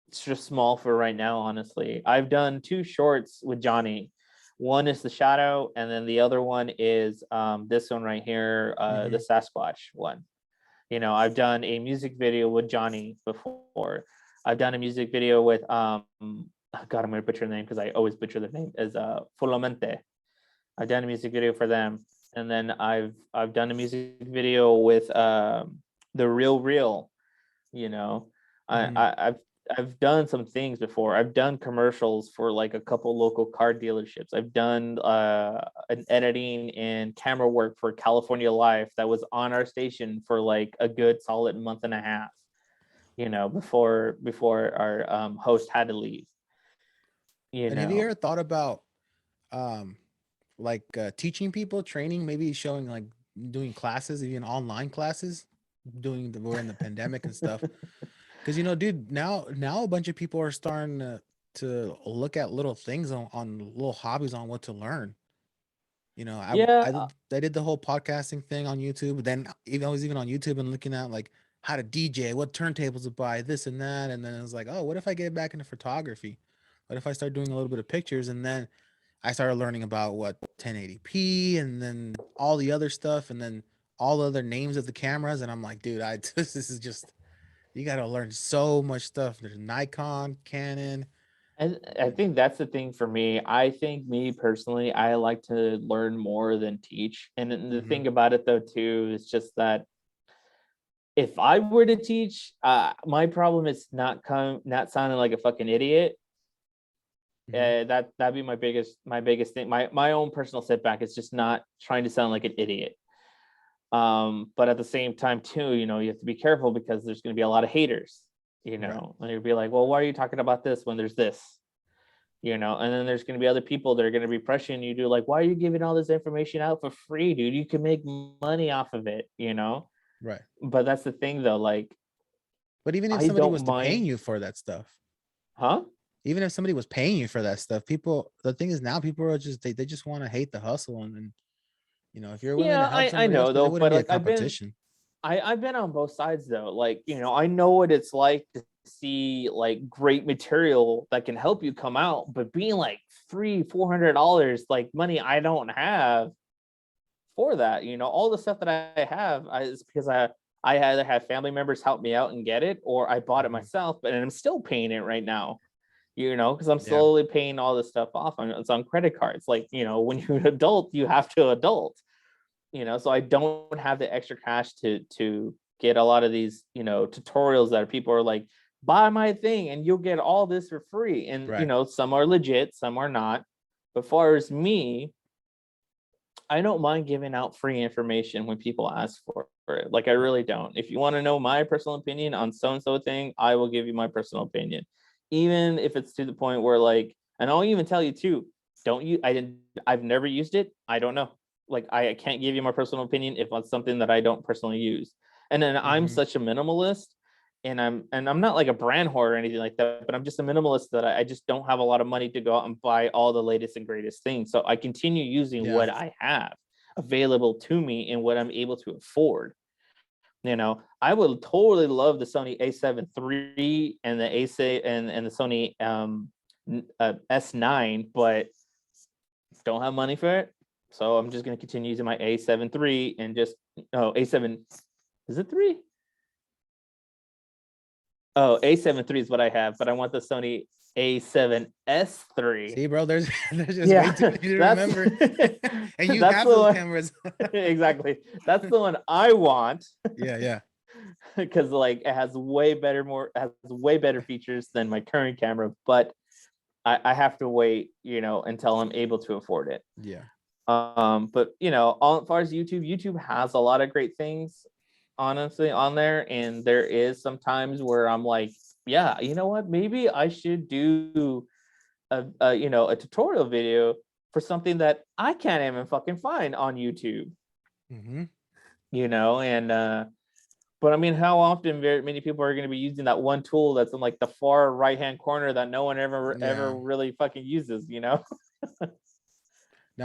it's just small for right now, honestly. I've done 2 shorts with Johnny. One is the shadow, and then the other one is this one right here, the Mhm. Sasquatch one. You know, I've done a music video with Johnny before. I've done a music video with God, I'm gonna butcher the name because I always butcher the name, is Fulamente. I've done a music video for them, and then I've done a music video with the Real. You know, I, Mhm. I I've done some things before. I've done commercials for like a couple local car dealerships. I've done an editing and camera work for California Life that was on our station for like a good solid month and a half. You know, before our host had to leave. You And have you know, ever thought about um like teaching people, training, maybe showing like doing classes, even online classes, we're in the pandemic and stuff. Because dude, now a bunch of people are starting to look at little things on little hobbies on what to learn. yeah, I did the whole podcasting thing on YouTube. But then even I was even on YouTube and looking at like how to DJ, what turntables to buy, this and that. And then it was like, oh, what if I get back into photography? What if I start doing a little bit of pictures? And then I started learning about what 1080p and then all the other stuff and then all the other names of the cameras. And I'm like, dude, this is just, you got to learn so much stuff. There's Nikon, Canon. and I think that's the thing for me. I think me personally, I like to learn more than teach. And then the Hmm. thing about it though too is just that if I were to teach, my problem is not sounding like a fucking idiot. Hmm. That'd be my biggest thing. My own personal setback is just not trying to sound like an idiot. But at the same time too, you know, you have to be careful because there's going to be a lot of haters. You Right. know, and you'll be like, well, why are you talking about this when there's this? You know, and then there's going to be other people that are going to be pressuring you to like, why are you giving all this information out for free, dude? You can make money off of it, you know. Right. But that's the thing though, like But even if I somebody don't was to paying mind, you for that stuff, huh? even if somebody was paying you for that stuff, the thing is now people are just, they just want to hate the hustle. And if you're willing to Yeah, help I somebody else, know then it though, wouldn't but be a like I've been competition. I've been on both sides though. Like, I know what it's like to see like great material that can help you come out, but being like $300-$400, like money I don't have for that. All the stuff that I have is because I either have family members help me out and get it, or I bought it myself, but I'm still paying it right now. Because I'm slowly paying all this stuff off it's on credit cards. Like, when you're an adult, you have to adult. So I don't have the extra cash to get a lot of these, tutorials that people are like, buy my thing and you'll get all this for free. And, some are legit, some are not. But far as me, I don't mind giving out free information when people ask for it. Like, I really don't. If you want to know my personal opinion on so-and-so thing, I will give you my personal opinion. Even if it's to the point where like, and I'll even tell you too, I've never used it. I don't know. Like, I can't give you my personal opinion if it's something that I don't personally use. And then I'm such a minimalist, and I'm not like a brand whore or anything like that, but I'm just a minimalist that I just don't have a lot of money to go out and buy all the latest and greatest things. So I continue using what I have available to me and what I'm able to afford. I would totally love the Sony A7 III and the A7 and the Sony S9, but don't have money for it. So I'm just going to continue using my A7 III and A7, is it 3? Oh, A7 III is what I have, but I want the Sony A7S III. See, bro, there's just way too many to remember. And you have those cameras. Exactly. That's the one I want. Yeah. Because like it has way better features than my current camera, but I have to wait, until I'm able to afford it. Yeah. But as far as YouTube has a lot of great things, honestly, on there, and there is some times where I'm like, yeah, you know what, maybe I should do a tutorial video for something that I can't even fucking find on YouTube. But I mean, how often very many people are going to be using that one tool that's in like the far right hand corner that no one ever really fucking uses, No,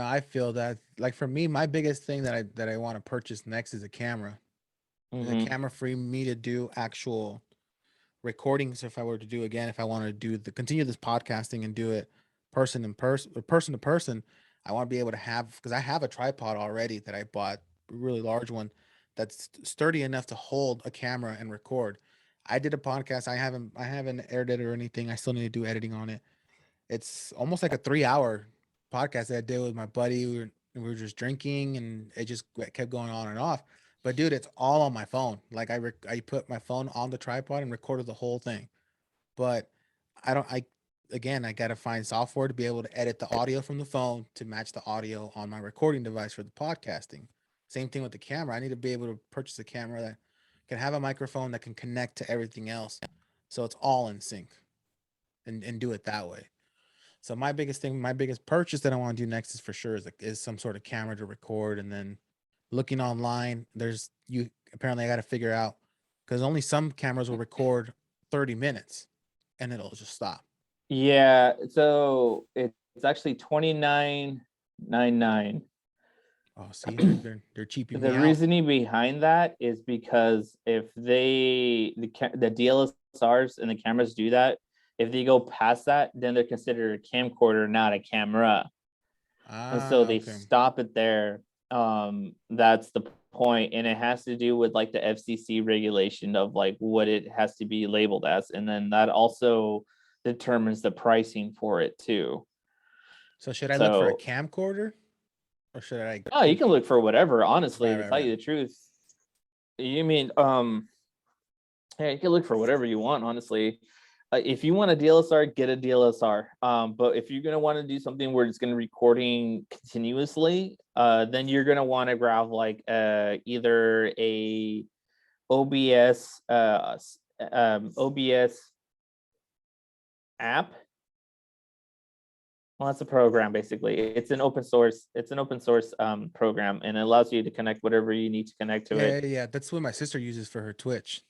I feel that. Like, for me, my biggest thing that I want to purchase next is a camera. A camera for me to do actual recordings. If I were to do again, if I want to continue this podcasting and do it person to person, I want to be able to have, because I have a tripod already that I bought, a really large one that's sturdy enough to hold a camera and record. I did a podcast. I haven't aired it or anything. I still need to do editing on it. It's almost like a 3-hour podcast that I did with my buddy. We were just drinking, and it just kept going on and off. But dude, it's all on my phone. Like, I put my phone on the tripod and recorded the whole thing. But I got to find software to be able to edit the audio from the phone to match the audio on my recording device for the podcasting. Same thing with the camera. I need to be able to purchase a camera that can have a microphone that can connect to everything else, so it's all in sync, and do it that way. So my biggest purchase that I want to do next is for sure is some sort of camera to record. And then looking online, apparently I got to figure out, because only some cameras will record 30 minutes and it'll just stop. Yeah, so it's actually $29.99. Oh, see, they're cheaping me The out. reasoning behind that is because if the DSLRs and the cameras do that, if they go past that, then they're considered a camcorder, not a camera. And so they stop it there. That's the point. And it has to do with like the FCC regulation of like what it has to be labeled as. And then that also determines the pricing for it too. So should I look for a camcorder? Or should I? Oh, you can look for whatever, honestly, to tell you the truth. You mean, yeah, you can look for whatever you want, honestly. If you want a DSLR, get a DSLR. But if you're gonna want to do something where it's gonna recording continuously, then you're gonna want to grab like either a OBS app. Well, that's a program basically. It's an open source program, and it allows you to connect whatever you need to connect to it. Yeah. That's what my sister uses for her Twitch.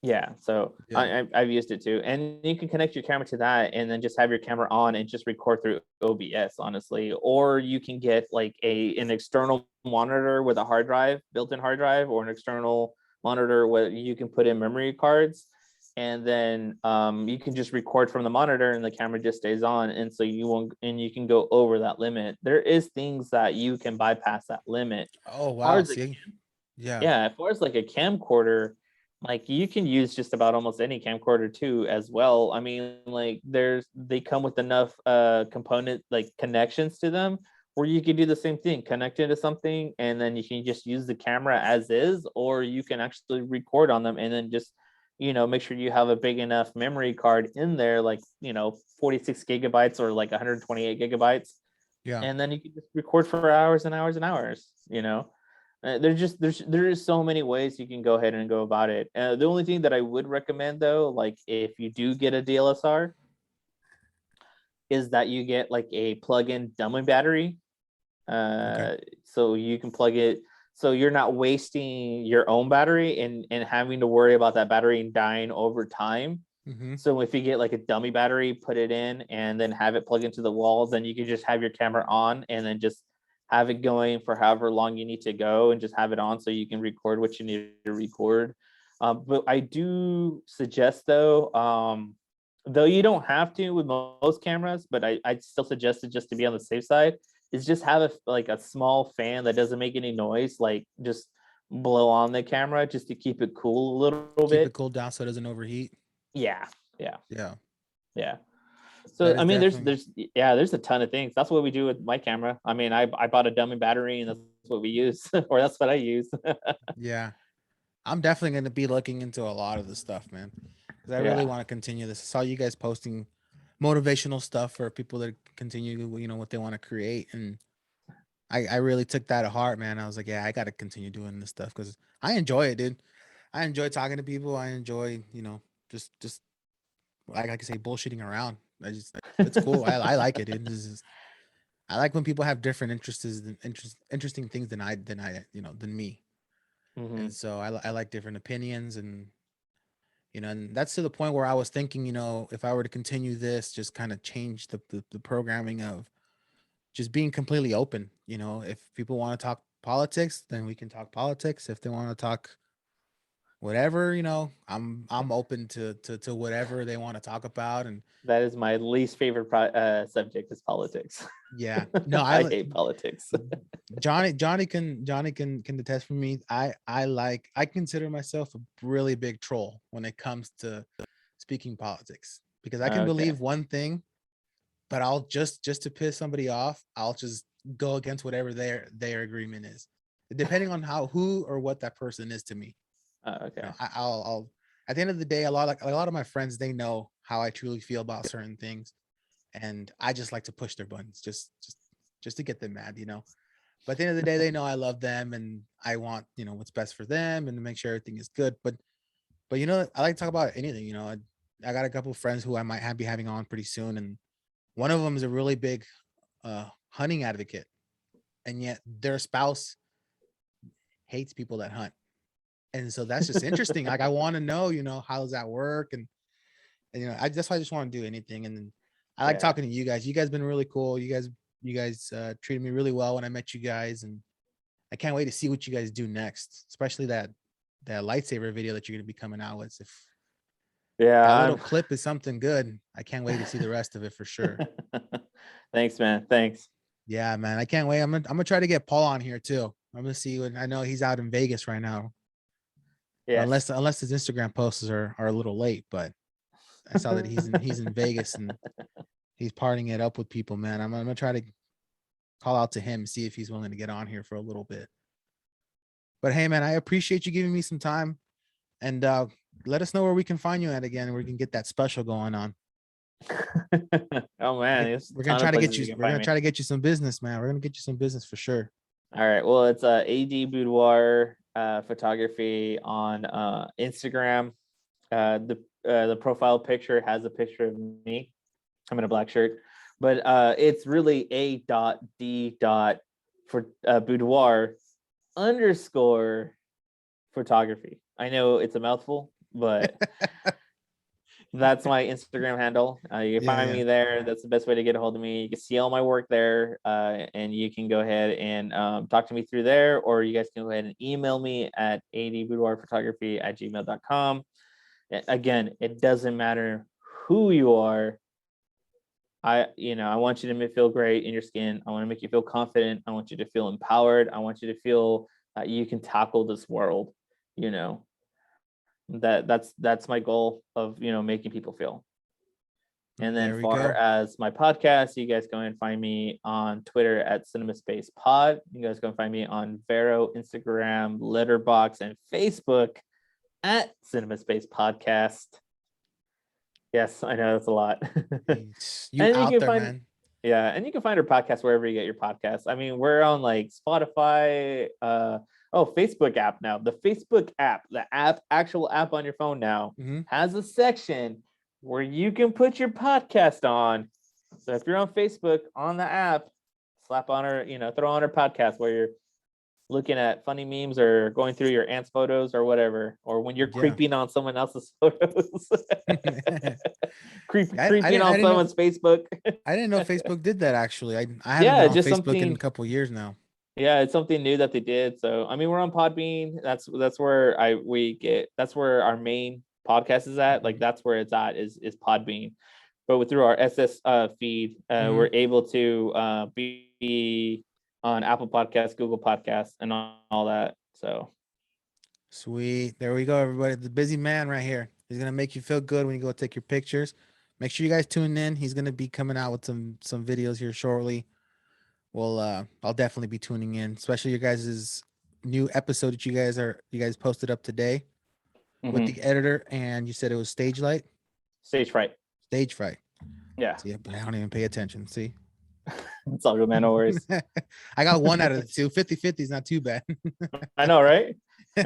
Yeah, so I've used it too, and you can connect your camera to that, and then just have your camera on and just record through OBS, honestly. Or you can get like an external monitor with a built-in hard drive, or an external monitor where you can put in memory cards, and then you can just record from the monitor and the camera just stays on, and so you won't, and you can go over that limit. There is things that you can bypass that limit. Oh As far wow. as See? Yeah. yeah, as far as like a camcorder, like you can use just about almost any camcorder too as well. I mean, like they come with enough component like connections to them where you can do the same thing, connect into something, and then you can just use the camera as is, or you can actually record on them and then just, make sure you have a big enough memory card in there, like, 46 gigabytes or like 128 gigabytes. Yeah. And then you can just record for hours and hours and hours. There's so many ways you can go ahead and go about it. The only thing that I would recommend though, like if you do get a DLSR, is that you get like a plug-in dummy battery. Okay. So you can plug it, so you're not wasting your own battery and having to worry about that battery dying over time. Mm-hmm. So if you get like a dummy battery, put it in and then have it plug into the wall, then you can just have your camera on and then just have it going for however long you need to go and just have it on so you can record what you need to record. But I do suggest though you don't have to with most cameras, but I still suggest it just to be on the safe side, is just have a small fan that doesn't make any noise, like just blow on the camera just to keep it cool a little Keep it bit. cooled down so it doesn't overheat. Yeah, yeah, Yeah. yeah. That So is I mean, definitely there's a ton of things. That's what we do with my camera. I mean, I bought a dummy battery and that's what we use, or that's what I use. yeah. I'm definitely going to be looking into a lot of this stuff, man, because I really Yeah. want to continue this. I saw you guys posting motivational stuff for people that continue, what they want to create, and I really took that to heart, man. I was like, yeah, I got to continue doing this stuff because I enjoy it, dude. I enjoy talking to people. I enjoy, just like I can say, bullshitting around. It's cool. I like it. I like when people have different interesting things than me. Hmm. And so I like different opinions, and and that's to the point where I was thinking, if I were to continue this, just kind of change the programming of just being completely open. If people want to talk politics, then we can talk politics. If they want to talk whatever, I'm open to whatever they want to talk about. And That is my least favorite subject is politics. yeah, no, I hate politics. Johnny can attest for me. I consider myself a really big troll when it comes to speaking politics, because I can Okay. believe one thing, but I'll just to piss somebody off, I'll just go against whatever their agreement is, depending on who or what that person is to me. Okay. I'll at the end of the day, a lot of my friends, they know how I truly feel about certain things, and I just like to push their buttons, just to get them mad. But at the end of the day, they know I love them and I want, what's best for them and to make sure everything is good. But I like to talk about anything. I got a couple of friends who I might be having on pretty soon, and one of them is a really big hunting advocate, and yet their spouse hates people that hunt. And so that's just interesting. Like I want to know, how does that work? And that's why I just want to do anything. And then I like Yeah. talking to you guys. You guys been really cool. You guys treated me really well when I met you guys, and I can't wait to see what you guys do next, especially that lightsaber video that you're gonna be coming out with. If Yeah. that little clip is something good, I can't wait to see the rest of it for sure. Thanks, man. Thanks. Yeah, man, I can't wait. I'm gonna try to get Paul on here too. I'm gonna see when I know he's out in Vegas right now, Yes. unless his Instagram posts are a little late. But I saw that he's in Vegas and he's partying it up with people, man. I'm gonna try to call out to him, see if he's willing to get on here for a little bit. But hey, man, I appreciate you giving me some time, and let us know where we can find you at again, and we can get that special going on. Oh man, there's a We're gonna ton of try to get places you you. can We're find gonna me. try to get you some business, man. We're gonna get you some business for sure. All right. Well, it's AD Boudoir photography on Instagram. The profile picture has a picture of me. I'm in a black shirt, but it's really A.D. for boudoir _ photography. I know it's a mouthful, but That's my Instagram handle. You can find me there. That's the best way to get a hold of me. You can see all my work there, and you can go ahead and talk to me through there, or you guys can go ahead and email me at adboudiorphotography@gmail.com. Again, it doesn't matter who you are. I want you to feel great in your skin. I want to make you feel confident. I want you to feel empowered. I want you to feel that you can tackle this world. That's my goal of making people feel. And then as my podcast, you guys go and find me on Twitter at CinemaSpace Pod. You guys go and find me on Vero, Instagram, Letterboxd, and Facebook at CinemaSpace Podcast. Yes, I know that's a lot. You out there, man. Yeah, and you can find our podcast wherever you get your podcasts. I mean, we're on like Spotify, Facebook app now. The Facebook app, actual app on your phone now, has a section where you can put your podcast on. So if you're on Facebook on the app, slap on our, throw on our podcast where you're looking at funny memes or going through your aunt's photos or whatever, or when you're creeping on someone else's photos. creeping on someone's Facebook. I didn't know Facebook did that actually. I haven't been on Facebook in a couple of years now. Yeah, it's something new that they did. So I mean, we're on Podbean. That's where that's where our main podcast is at. Like that's where it's at is Podbean. But through our SS feed, we're able to be on Apple Podcasts, Google Podcasts, and all that. So sweet. There we go, everybody. The busy man right here. He's gonna make you feel good when you go take your pictures. Make sure you guys tune in. He's gonna be coming out with some videos here shortly. Well, I'll definitely be tuning in, especially your guys' new episode that you guys posted up today with the editor, and you said it was Stage Fright. Stage Fright. Yeah. See, I don't even pay attention. See. It's all good, man. No worries. I got 1 out of the 2. 50-50 is not too bad. I know, right? All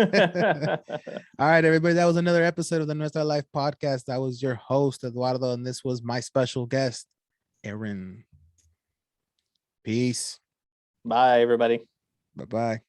right, everybody. That was another episode of the Nuestra Life podcast. I was your host, Eduardo, and this was my special guest, Aaron. Peace. Bye, everybody. Bye-bye.